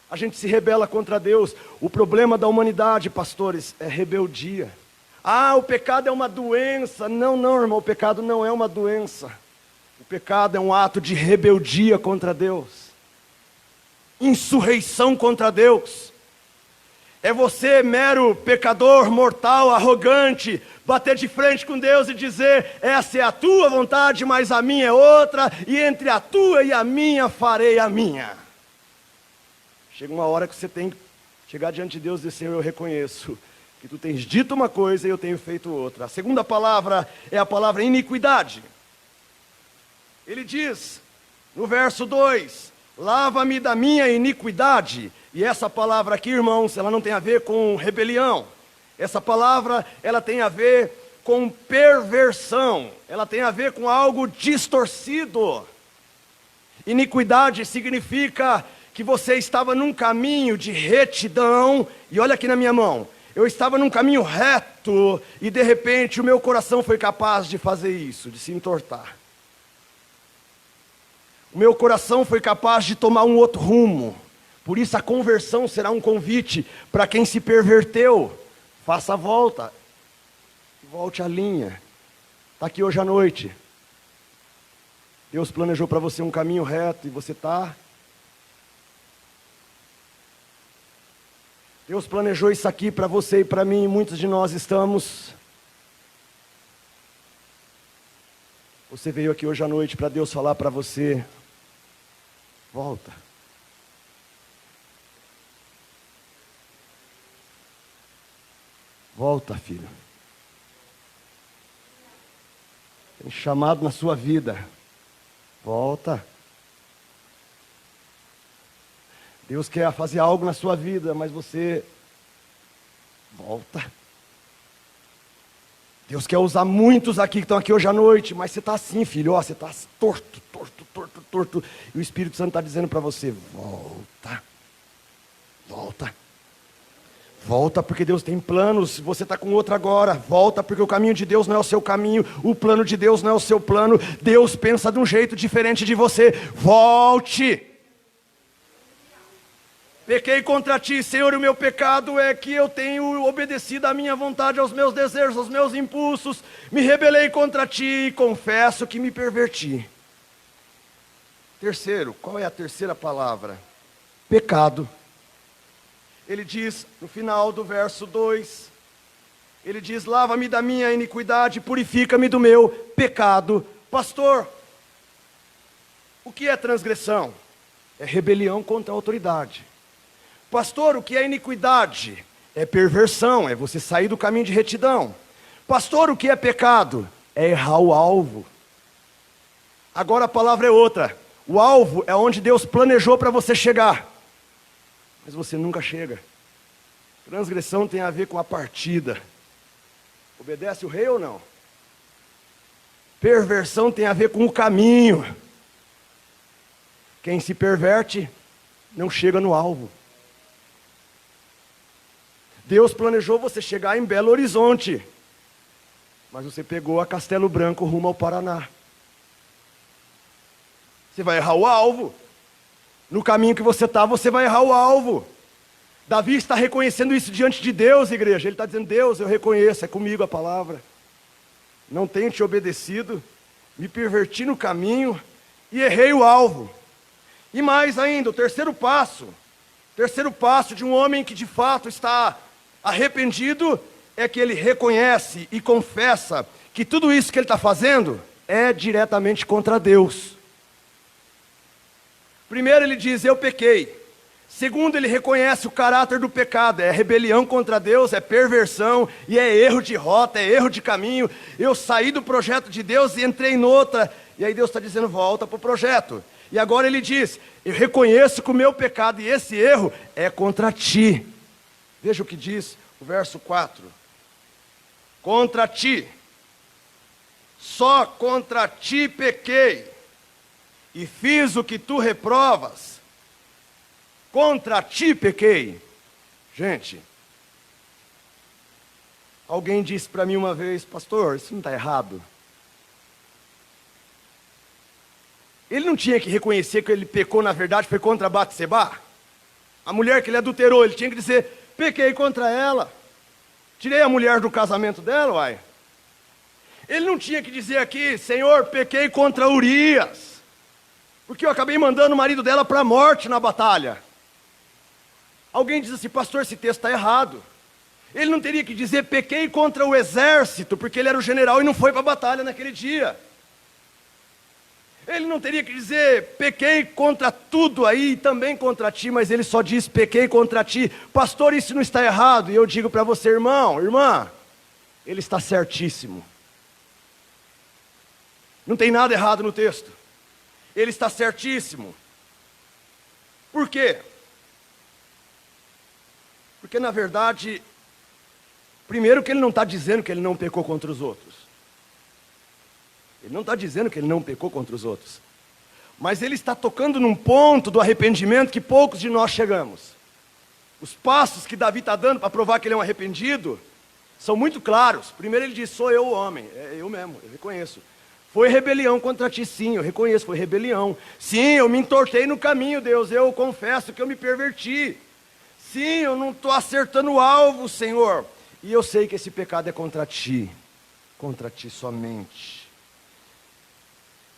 A gente se rebela contra Deus. O problema da humanidade, pastores, é rebeldia. Ah, o pecado é uma doença. Não, irmão, o pecado não é uma doença. O pecado é um ato de rebeldia contra Deus. Insurreição contra Deus. É você, mero pecador, mortal, arrogante, bater de frente com Deus e dizer: essa é a tua vontade, mas a minha é outra, e entre a tua e a minha farei a minha. Chega uma hora que você tem que chegar diante de Deus e dizer: Senhor, eu reconheço que tu tens dito uma coisa e eu tenho feito outra. A segunda palavra é a palavra iniquidade. Ele diz, no verso 2, lava-me da minha iniquidade. E essa palavra aqui, irmãos, ela não tem a ver com rebelião. Essa palavra, ela tem a ver com perversão. Ela tem a ver com algo distorcido. Iniquidade significa que você estava num caminho de retidão. E olha aqui na minha mão. Eu estava num caminho reto e de repente o meu coração foi capaz de fazer isso, de se entortar. O meu coração foi capaz de tomar um outro rumo. Por isso a conversão será um convite para quem se perverteu. Faça a volta. Volte a linha. Está aqui hoje à noite. Deus planejou para você um caminho reto e você está. Deus planejou isso aqui para você e para mim, e muitos de nós estamos. Você veio aqui hoje à noite para Deus falar para você: volta. Volta, filho. Tem chamado na sua vida. Volta. Deus quer fazer algo na sua vida, mas você volta. Deus quer usar muitos aqui que estão aqui hoje à noite, mas você está assim, filho, ó, você está torto. E o Espírito Santo está dizendo para você: volta. Volta. Volta porque Deus tem planos, você está com outro agora. Volta porque o caminho de Deus não é o seu caminho, o plano de Deus não é o seu plano. Deus pensa de um jeito diferente de você. Volte. Pequei contra ti, Senhor, e o meu pecado é que eu tenho obedecido à minha vontade, aos meus desejos, aos meus impulsos. Me rebelei contra ti e confesso que me perverti. Terceiro, qual é a terceira palavra? Pecado. Ele diz, no final do verso 2, ele diz: lava-me da minha iniquidade, purifica-me do meu pecado. Pastor, o que é transgressão? É rebelião contra a autoridade. Pastor, o que é iniquidade? É perversão, é você sair do caminho de retidão. Pastor, o que é pecado? É errar o alvo. Agora a palavra é outra. O alvo é onde Deus planejou para você chegar, mas você nunca chega. Transgressão tem a ver com a partida. Obedece o rei ou não? Perversão tem a ver com o caminho. Quem se perverte não chega no alvo. Deus planejou você chegar em Belo Horizonte, mas você pegou a Castelo Branco rumo ao Paraná. Você vai errar o alvo. No caminho que você está, você vai errar o alvo. Davi está reconhecendo isso diante de Deus, igreja. Ele está dizendo: Deus, eu reconheço, é comigo a palavra. Não tenho te obedecido, me perverti no caminho e errei o alvo. E mais ainda, o terceiro passo de um homem que de fato está arrependido, é que ele reconhece e confessa que tudo isso que ele está fazendo é diretamente contra Deus. Primeiro ele diz: eu pequei. Segundo, ele reconhece o caráter do pecado, é rebelião contra Deus, é perversão, e é erro de rota, é erro de caminho. Eu saí do projeto de Deus e entrei em outra, e aí Deus está dizendo: volta para o projeto. E agora ele diz: eu reconheço que o meu pecado e esse erro é contra ti. Veja o que diz o verso 4. Contra ti. Só contra ti pequei, e fiz o que tu reprovas. Contra ti pequei. Gente, alguém disse para mim uma vez: pastor, isso não está errado? Ele não tinha que reconhecer que ele pecou, na verdade, foi contra Batseba? A mulher que ele adulterou, ele tinha que dizer: pequei contra ela. Tirei a mulher do casamento dela, uai. Ele não tinha que dizer aqui: Senhor, pequei contra Urias, porque eu acabei mandando o marido dela para a morte na batalha. Alguém diz assim: pastor, esse texto está errado. Ele não teria que dizer: pequei contra o exército, porque ele era o general e não foi para a batalha naquele dia. Ele não teria que dizer: pequei contra tudo aí, também contra ti, mas ele só diz: pequei contra ti. Pastor, isso não está errado. E eu digo para você, irmão, irmã, ele está certíssimo. Não tem nada errado no texto. Ele está certíssimo. Por quê? Porque na verdade, primeiro que ele não está dizendo que ele não pecou contra os outros. Ele não está dizendo que ele não pecou contra os outros. Mas ele está tocando num ponto do arrependimento que poucos de nós chegamos. Os passos que Davi está dando para provar que ele é um arrependido são muito claros. Primeiro ele diz: sou eu o homem. É eu mesmo, eu reconheço. Foi rebelião contra ti, sim, eu reconheço, foi rebelião. Sim, eu me entortei no caminho, Deus, eu confesso que eu me perverti. Sim, eu não estou acertando o alvo, Senhor. E eu sei que esse pecado é contra ti somente.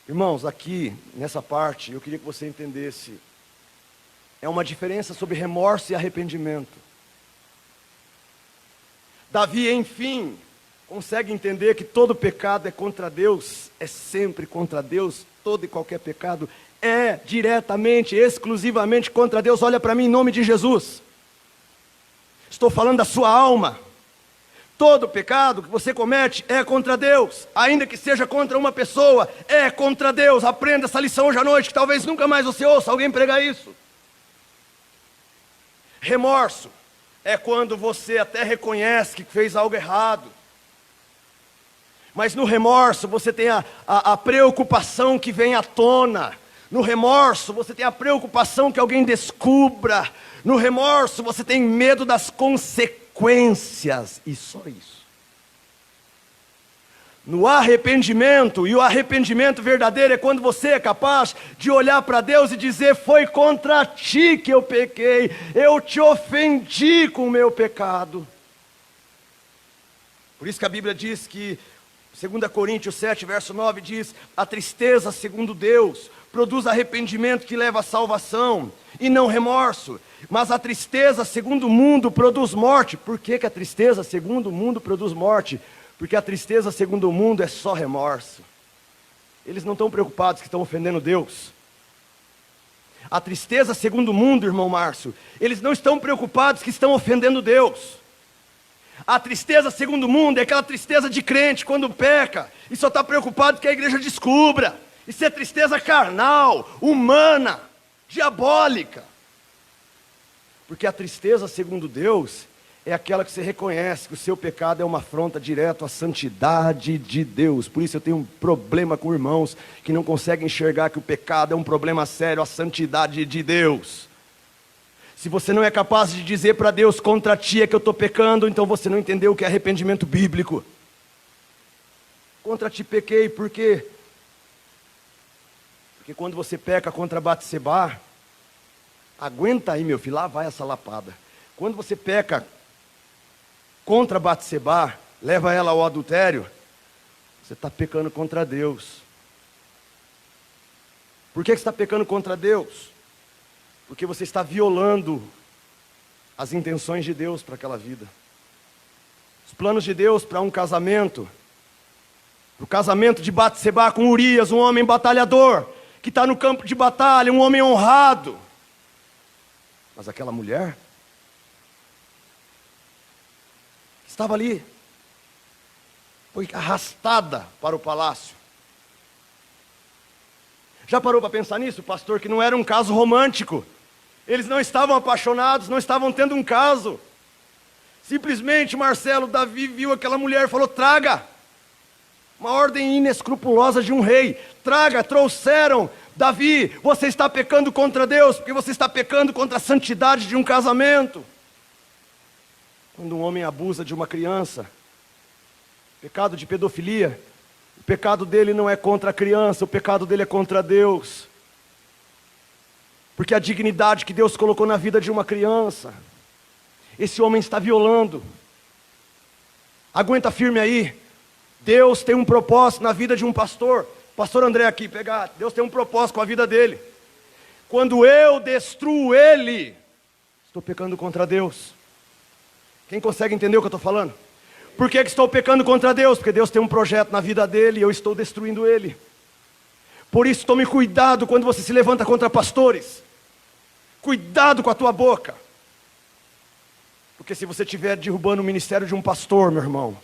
Irmãos, aqui, nessa parte, eu queria que você entendesse. É uma diferença sobre remorso e arrependimento. Davi, enfim, consegue entender que todo pecado é contra Deus, é sempre contra Deus. Todo e qualquer pecado é diretamente, exclusivamente contra Deus. Olha para mim em nome de Jesus. Estou falando da sua alma. Todo pecado que você comete é contra Deus, ainda que seja contra uma pessoa, é contra Deus. Aprenda essa lição hoje à noite, que talvez nunca mais você ouça alguém pregar isso. Remorso é quando você até reconhece que fez algo errado, mas no remorso você tem a preocupação que vem à tona. No remorso você tem a preocupação que alguém descubra. No remorso você tem medo das consequências, e só isso. No arrependimento, e o arrependimento verdadeiro é quando você é capaz de olhar para Deus e dizer: foi contra ti que eu pequei, eu te ofendi com o meu pecado. Por isso que a Bíblia diz que 2 Coríntios 7, verso 9 diz: a tristeza segundo Deus produz arrependimento que leva à salvação, e não remorso. Mas a tristeza segundo o mundo produz morte. Por que a tristeza segundo o mundo produz morte? Porque a tristeza segundo o mundo é só remorso. Eles não estão preocupados que estão ofendendo Deus. A tristeza segundo o mundo, irmão Márcio, eles não estão preocupados que estão ofendendo Deus. A tristeza segundo o mundo é aquela tristeza de crente quando peca e só está preocupado que a igreja descubra. Isso é tristeza carnal, humana, diabólica. Porque a tristeza segundo Deus é aquela que você reconhece que o seu pecado é uma afronta direta à santidade de Deus. Por isso eu tenho um problema com irmãos que não conseguem enxergar que o pecado é um problema sério à santidade de Deus. Se você não é capaz de dizer para Deus: contra ti é que eu estou pecando, então você não entendeu o que é arrependimento bíblico. Contra ti pequei, por quê? Porque quando você peca contra Batseba, aguenta aí meu filho, lá vai essa lapada. Quando você peca contra Batseba, leva ela ao adultério, você está pecando contra Deus. Por que você está pecando contra Deus? Porque você está violando as intenções de Deus para aquela vida. Os planos de Deus para um casamento. O casamento de Batseba com Urias, um homem batalhador, que está no campo de batalha, um homem honrado. Mas aquela mulher estava ali, foi arrastada para o palácio. Já parou para pensar nisso, pastor, que não era um caso romântico? Eles não estavam apaixonados, não estavam tendo um caso. Simplesmente, Marcelo, Davi viu aquela mulher e falou: traga. Uma ordem inescrupulosa de um rei. Trouxeram. Davi, você está pecando contra Deus, porque você está pecando contra a santidade de um casamento. Quando um homem abusa de uma criança, pecado de pedofilia, o pecado dele não é contra a criança, o pecado dele é contra Deus. Porque a dignidade que Deus colocou na vida de uma criança, esse homem está violando. Aguenta firme aí. Deus tem um propósito na vida de um pastor. Pastor André aqui, pegar. Deus tem um propósito com a vida dele. Quando eu destruo ele, estou pecando contra Deus. Quem consegue entender o que eu estou falando? Por que estou pecando contra Deus? Porque Deus tem um projeto na vida dele e eu estou destruindo ele. Por isso tome cuidado quando você se levanta contra pastores. Cuidado com a tua boca. Porque se você estiver derrubando o ministério de um pastor, meu irmão,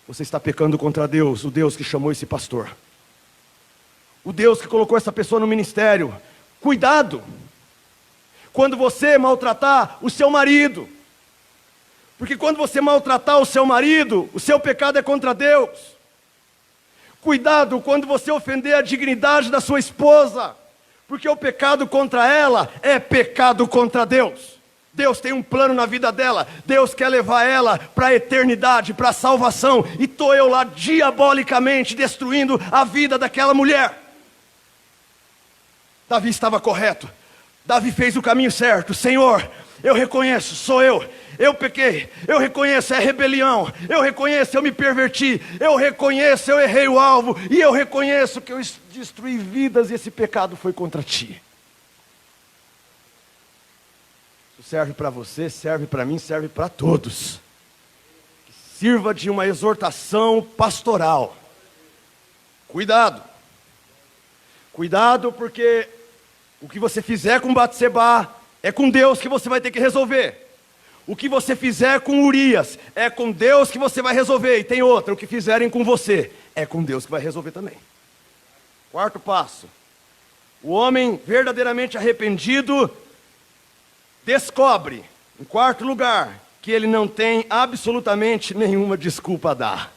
você está pecando contra Deus, o Deus que chamou esse pastor. O Deus que colocou essa pessoa no ministério. Cuidado. Quando você maltratar o seu marido. Porque quando você maltratar o seu marido, o seu pecado é contra Deus. Cuidado quando você ofender a dignidade da sua esposa. Porque o pecado contra ela é pecado contra Deus. Deus tem um plano na vida dela. Deus quer levar ela para a eternidade, para a salvação. E estou eu lá diabolicamente destruindo a vida daquela mulher. Davi estava correto. Davi fez o caminho certo. Senhor, eu reconheço, sou eu. Eu pequei. Eu reconheço, é rebelião. Eu reconheço, eu me perverti. Eu reconheço, eu errei o alvo. E eu reconheço que eu destruí vidas e esse pecado foi contra ti. Isso serve para você, serve para mim, serve para todos. Que sirva de uma exortação pastoral. Cuidado. Cuidado, porque o que você fizer com Batseba é com Deus que você vai ter que resolver. O que você fizer com Urias é com Deus que você vai resolver. E tem outra, o que fizerem com você é com Deus que vai resolver também. Quarto passo. O homem verdadeiramente arrependido descobre, em quarto lugar, que ele não tem absolutamente nenhuma desculpa a dar.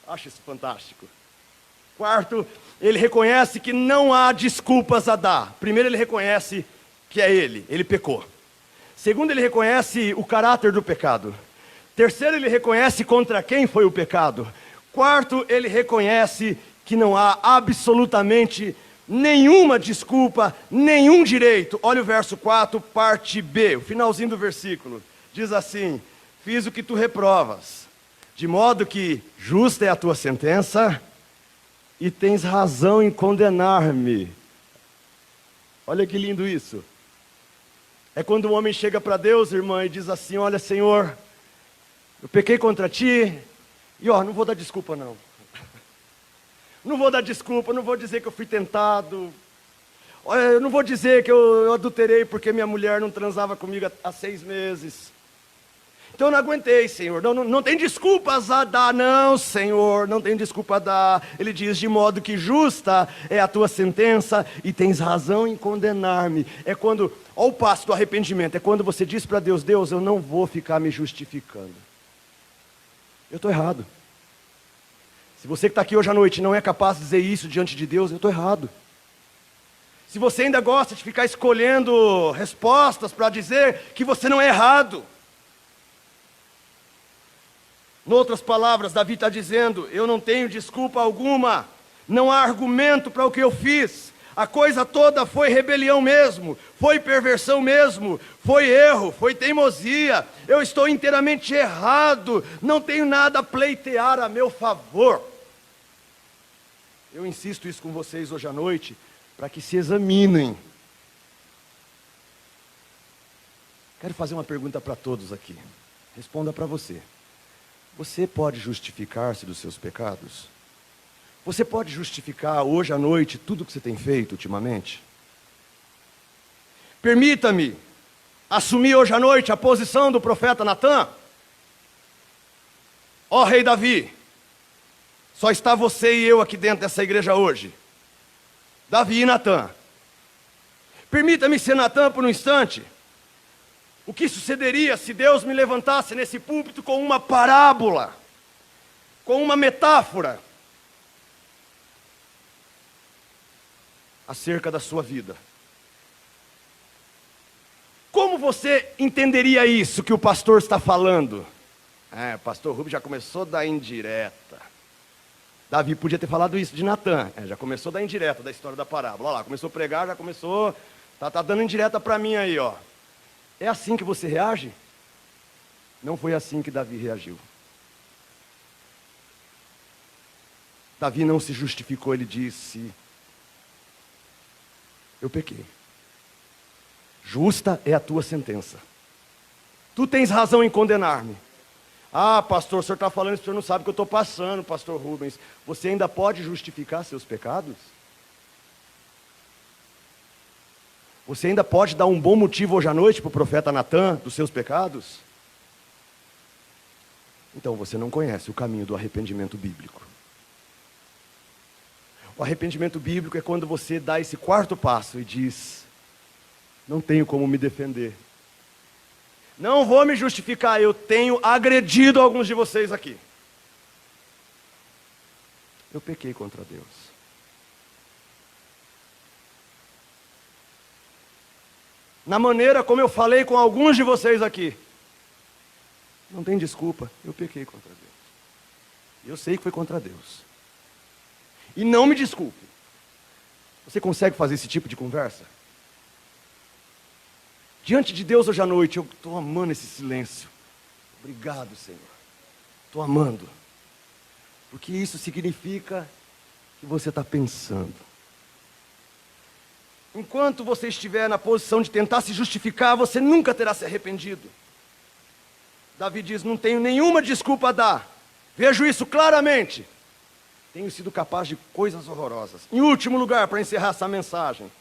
Acho isso fantástico. Quarto, ele reconhece que não há desculpas a dar. Primeiro, ele reconhece que é ele pecou. Segundo, ele reconhece o caráter do pecado. Terceiro, ele reconhece contra quem foi o pecado. Quarto, ele reconhece que não há absolutamente nenhuma desculpa, nenhum direito. Olha o verso 4, parte B, o finalzinho do versículo. Diz assim: fiz o que tu reprovas, de modo que justa é a tua sentença, e tens razão em condenar-me. Olha que lindo isso. É quando um homem chega para Deus, irmã, e diz assim: olha, Senhor, eu pequei contra ti, e não vou dar desculpa não. Não vou dar desculpa, não vou dizer que eu fui tentado. Eu não vou dizer que eu adulterei porque minha mulher não transava comigo há 6 meses. Então eu não aguentei, Senhor. Não tem desculpas a dar, não, Senhor. Não tem desculpa a dar. Ele diz: de modo que justa é a tua sentença e tens razão em condenar-me. É quando, olha o passo do arrependimento. É quando você diz para Deus: Deus, eu não vou ficar me justificando. Eu estou errado. Se você que está aqui hoje à noite não é capaz de dizer isso diante de Deus, eu estou errado. Se você ainda gosta de ficar escolhendo respostas para dizer que você não é errado. Em outras palavras, Davi está dizendo: eu não tenho desculpa alguma, não há argumento para o que eu fiz, a coisa toda foi rebelião mesmo, foi perversão mesmo, foi erro, foi teimosia, eu estou inteiramente errado, não tenho nada a pleitear a meu favor. Eu insisto isso com vocês hoje à noite, para que se examinem. Quero fazer uma pergunta para todos aqui, responda para você. Você pode justificar-se dos seus pecados? Você pode justificar hoje à noite tudo o que você tem feito ultimamente? Permita-me assumir hoje à noite a posição do profeta Natã. Ó rei Davi, só está você e eu aqui dentro dessa igreja hoje. Davi e Natã. Permita-me ser Natã por um instante. O que sucederia se Deus me levantasse nesse púlpito com uma parábola? com uma metáfora acerca da sua vida. Como você entenderia isso que o pastor está falando? O pastor Rubens já começou a dar indireta. Davi podia ter falado isso de Natã. Já começou a dar indireta da história da parábola. Olha lá, começou a pregar, já começou. Tá dando indireta para mim aí, ó. É assim que você reage? Não foi assim que Davi reagiu. Davi não se justificou, ele disse: eu pequei. Justa é a tua sentença. Tu tens razão em condenar-me. Ah, pastor, o senhor está falando isso, o senhor não sabe o que eu estou passando, pastor Rubens. Você ainda pode justificar seus pecados? Você ainda pode dar um bom motivo hoje à noite para o profeta Natã dos seus pecados? Então você não conhece o caminho do arrependimento bíblico. O arrependimento bíblico é quando você dá esse quarto passo e diz: não tenho como me defender. Não vou me justificar, eu tenho agredido alguns de vocês aqui. Eu pequei contra Deus. Na maneira como eu falei com alguns de vocês aqui. Não tem desculpa, eu pequei contra Deus. Eu sei que foi contra Deus. E não me desculpe. Você consegue fazer esse tipo de conversa? Diante de Deus hoje à noite, eu estou amando esse silêncio. Obrigado, Senhor. Estou amando. Porque isso significa que você está pensando. Enquanto você estiver na posição de tentar se justificar, você nunca terá se arrependido. Davi diz: não tenho nenhuma desculpa a dar. Vejo isso claramente. Tenho sido capaz de coisas horrorosas. Em último lugar, para encerrar essa mensagem,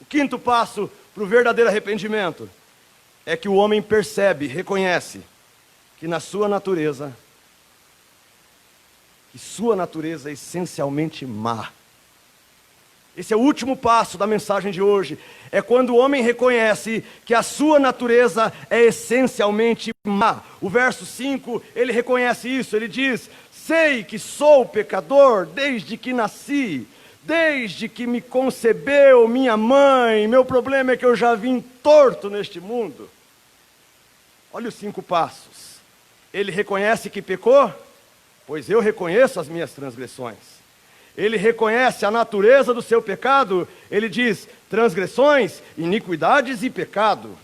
o quinto passo para o verdadeiro arrependimento é que o homem percebe, reconhece que na sua natureza, é essencialmente má. Esse é o último passo da mensagem de hoje. É quando o homem reconhece que a sua natureza é essencialmente má. O verso 5, ele reconhece isso, ele diz: sei que sou pecador desde que nasci. Desde que me concebeu minha mãe, meu problema é que eu já vim torto neste mundo. Olha os 5 passos. Ele reconhece que pecou? Pois eu reconheço as minhas transgressões. Ele reconhece a natureza do seu pecado? Ele diz: transgressões, iniquidades e pecado.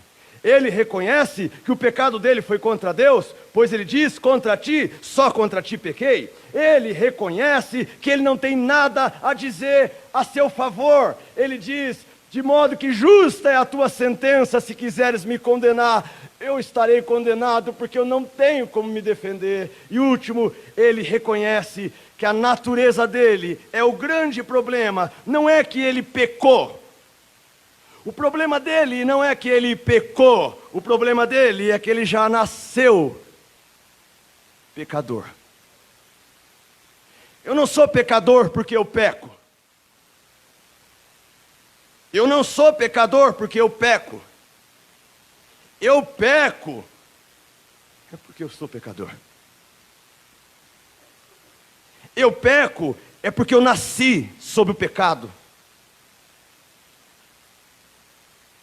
Ele reconhece que o pecado dele foi contra Deus, pois ele diz: contra ti, só contra ti pequei. Ele reconhece que ele não tem nada a dizer a seu favor. Ele diz: de modo que justa é a tua sentença, se quiseres me condenar, eu estarei condenado, porque eu não tenho como me defender. E último, ele reconhece que a natureza dele é o grande problema. Não é que ele pecou. O problema dele não é que ele pecou, o problema dele é que ele já nasceu pecador. Eu não sou pecador porque eu peco. Eu não sou pecador porque eu peco. Eu peco é porque eu sou pecador. Eu peco é porque eu nasci sob o pecado.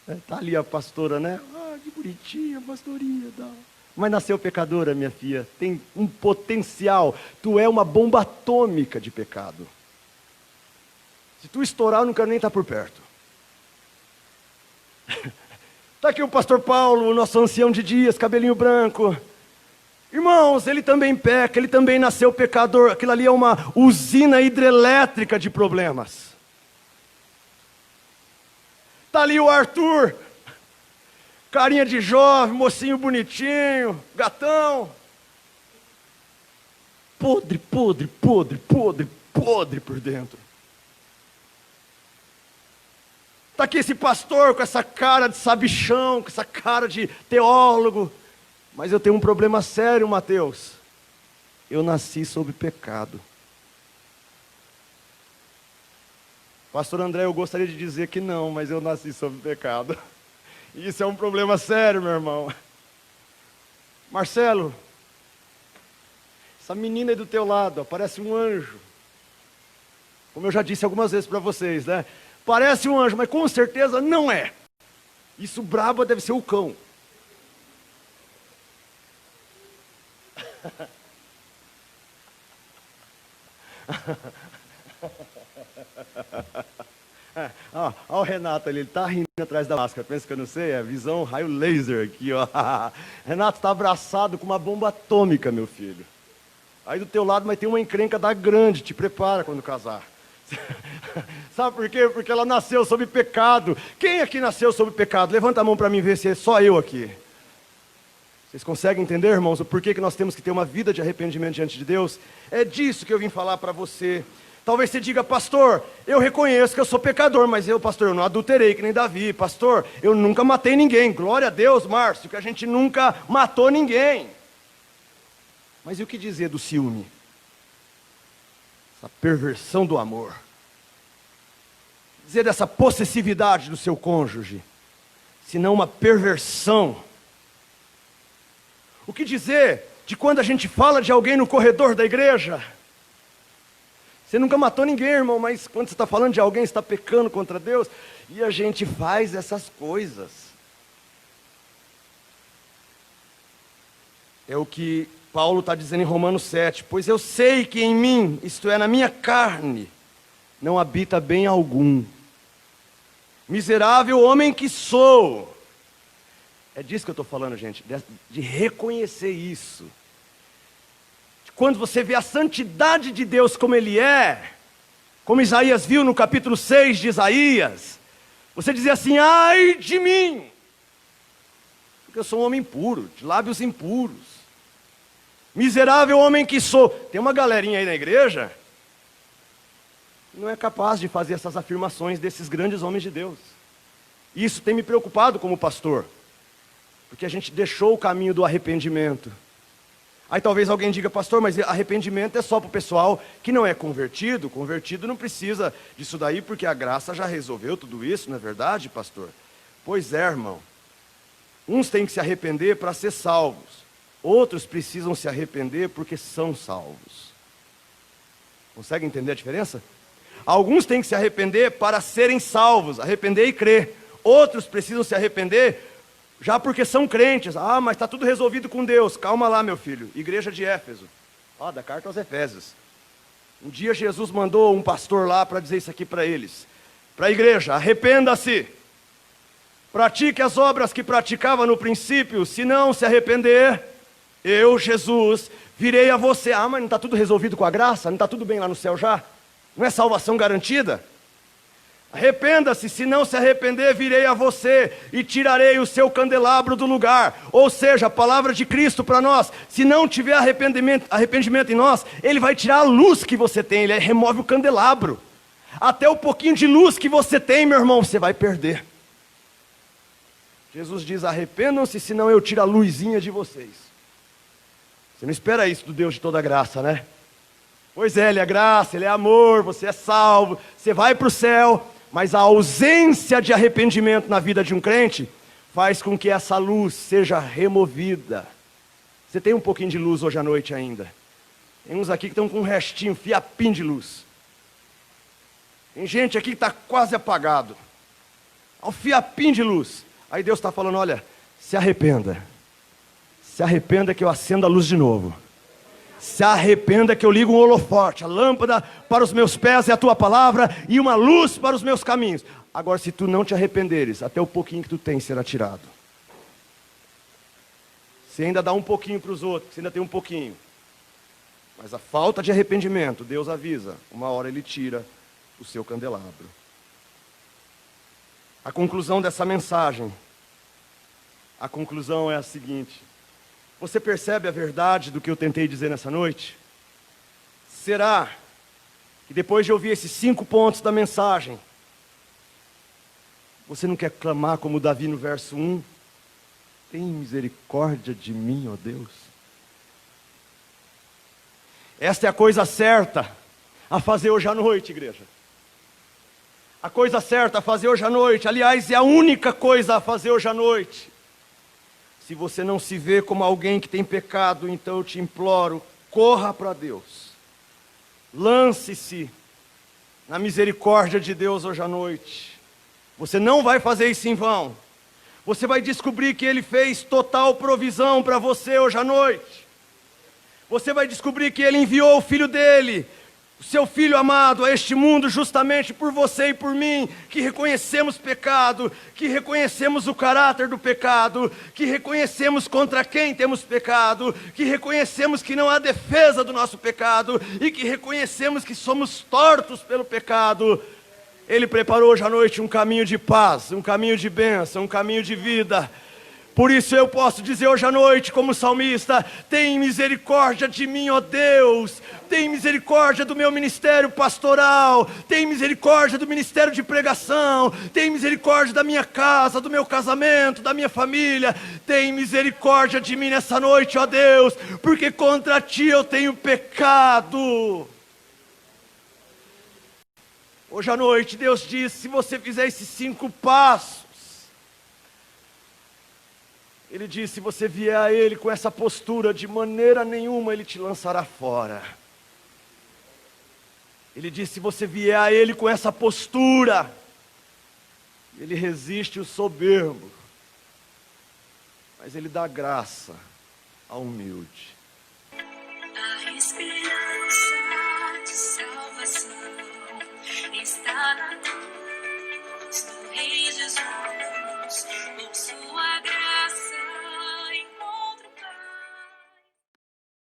Está ali a pastora, né? Ah, que bonitinha, pastorinha. Tá. Mas nasceu pecadora, minha filha. Tem um potencial. Tu é uma bomba atômica de pecado. Se tu estourar, eu não quero nem estar por perto. Está aqui o pastor Paulo, o nosso ancião de dias, cabelinho branco. Irmãos, ele também peca, ele também nasceu pecador. Aquilo ali é uma usina hidrelétrica de problemas. Está ali o Arthur, carinha de jovem, mocinho bonitinho, gatão. Podre, podre, podre, podre, podre por dentro. Está aqui esse pastor com essa cara de sabichão, com essa cara de teólogo. Mas eu tenho um problema sério, Mateus. Eu nasci sob pecado. Pastor André, eu gostaria de dizer que não, mas eu nasci sob pecado. Isso é um problema sério, meu irmão. Marcelo, Essa menina aí do teu lado, ó, parece um anjo. Como eu já disse algumas vezes para vocês, né? Parece um anjo, mas com certeza não é. Isso braba deve ser o cão. Ó, o Renato ali, ele tá rindo atrás da máscara. Pensa que eu não sei? É visão raio laser aqui, ó. Renato tá abraçado com uma bomba atômica, meu filho. Aí do teu lado, mas tem uma encrenca da grande, te prepara quando casar. Sabe por quê? Porque ela nasceu sob pecado. Quem aqui nasceu sob pecado? Levanta a mão para mim ver se é só eu aqui. Vocês conseguem entender, irmãos, o porquê que nós temos que ter uma vida de arrependimento diante de Deus? É disso que eu vim falar para você. Talvez você diga, pastor, eu reconheço que eu sou pecador, mas pastor, eu não adulterei que nem Davi. Pastor, eu nunca matei ninguém. Glória a Deus, Márcio, que a gente nunca matou ninguém. Mas e o que dizer do ciúme? Essa perversão do amor. Dizer dessa possessividade do seu cônjuge, senão uma perversão. O que dizer de quando a gente fala de alguém no corredor da igreja? Você nunca matou ninguém, irmão, mas quando você está falando de alguém, você está pecando contra Deus, e a gente faz essas coisas. É o que Paulo está dizendo em Romanos 7, pois eu sei que em mim, isto é, na minha carne, não habita bem algum. Miserável homem que sou. É disso que eu estou falando, gente, de reconhecer isso. De quando você vê a santidade de Deus como Ele é, como Isaías viu no capítulo 6 de Isaías, você dizia assim, ai de mim, porque eu sou um homem impuro, de lábios impuros. Miserável homem que sou. Tem uma galerinha aí na igreja que não é capaz de fazer essas afirmações desses grandes homens de Deus. E isso tem me preocupado como pastor, porque a gente deixou o caminho do arrependimento. Aí talvez alguém diga, pastor, mas arrependimento é só para o pessoal que não é convertido. Convertido não precisa disso daí, porque a graça já resolveu tudo isso, não é verdade, pastor? Pois é, irmão. Uns têm que se arrepender para ser salvos. Outros precisam se arrepender porque são salvos. Consegue entender a diferença? Alguns têm que se arrepender para serem salvos, arrepender e crer. Outros precisam se arrepender já porque são crentes. Ah, mas está tudo resolvido com Deus. Calma lá, meu filho. Igreja de Éfeso. Da carta aos Efésios. Um dia Jesus mandou um pastor lá para dizer isso aqui para eles. Para a igreja, arrependa-se. Pratique as obras que praticava no princípio. Se não se arrepender, eu, Jesus, virei a você. Mas não está tudo resolvido com a graça? Não está tudo bem lá no céu já? Não é salvação garantida? Arrependa-se, se não se arrepender, virei a você e tirarei o seu candelabro do lugar. Ou seja, a palavra de Cristo para nós, se não tiver arrependimento em nós, Ele vai tirar a luz que você tem, Ele remove o candelabro. Até o pouquinho de luz que você tem, meu irmão, você vai perder. Jesus diz, arrependam-se, senão eu tiro a luzinha de vocês. Você não espera isso do Deus de toda graça, né? Pois é, Ele é graça, Ele é amor, você é salvo, você vai para o céu, mas a ausência de arrependimento na vida de um crente faz com que essa luz seja removida. Você tem um pouquinho de luz hoje à noite ainda. Tem uns aqui que estão com um restinho, fiapinho de luz. Tem gente aqui que está quase apagado. Um fiapinho de luz. Aí Deus está falando, olha, se arrependa. Se arrependa que eu acendo a luz de novo. Se arrependa que eu ligo um holofote, a lâmpada para os meus pés é a tua palavra e uma luz para os meus caminhos. Agora, se tu não te arrependeres, até o pouquinho que tu tens será tirado. Você ainda dá um pouquinho para os outros, você ainda tem um pouquinho. Mas a falta de arrependimento, Deus avisa, uma hora Ele tira o seu candelabro. A conclusão dessa mensagem, a conclusão é a seguinte. Você percebe a verdade do que eu tentei dizer nessa noite? Será que depois de ouvir esses 5 pontos da mensagem, você não quer clamar como Davi no verso 1? Tem misericórdia de mim, ó Deus. Esta é a coisa certa a fazer hoje à noite, igreja. A coisa certa a fazer hoje à noite, aliás, é a única coisa a fazer hoje à noite. Se você não se vê como alguém que tem pecado, então eu te imploro, Corra para Deus. Lance-se na misericórdia de Deus hoje à noite. Você não vai fazer isso em vão. Você vai descobrir que Ele fez total provisão para você hoje à noite. Você vai descobrir que Ele enviou o Filho dEle, o seu Filho amado, a este mundo justamente por você e por mim, que reconhecemos pecado, que reconhecemos o caráter do pecado, que reconhecemos contra quem temos pecado, que reconhecemos que não há defesa do nosso pecado e que reconhecemos que somos tortos pelo pecado. Ele preparou hoje à noite um caminho de paz, um caminho de bênção, um caminho de vida. Por isso eu posso dizer hoje à noite, como salmista: tem misericórdia de mim, ó Deus, tem misericórdia do meu ministério pastoral, tem misericórdia do ministério de pregação, tem misericórdia da minha casa, do meu casamento, da minha família, tem misericórdia de mim nessa noite, ó Deus, porque contra Ti eu tenho pecado. Hoje à noite Deus diz: se você fizer esses 5 passos, Ele diz, se você vier a Ele com essa postura, de maneira nenhuma Ele te lançará fora. Ele diz, se você vier a Ele com essa postura, Ele resiste o soberbo, mas Ele dá graça ao humilde. A esperança de salvação está na cruz do Rei Jesus, por sua graça.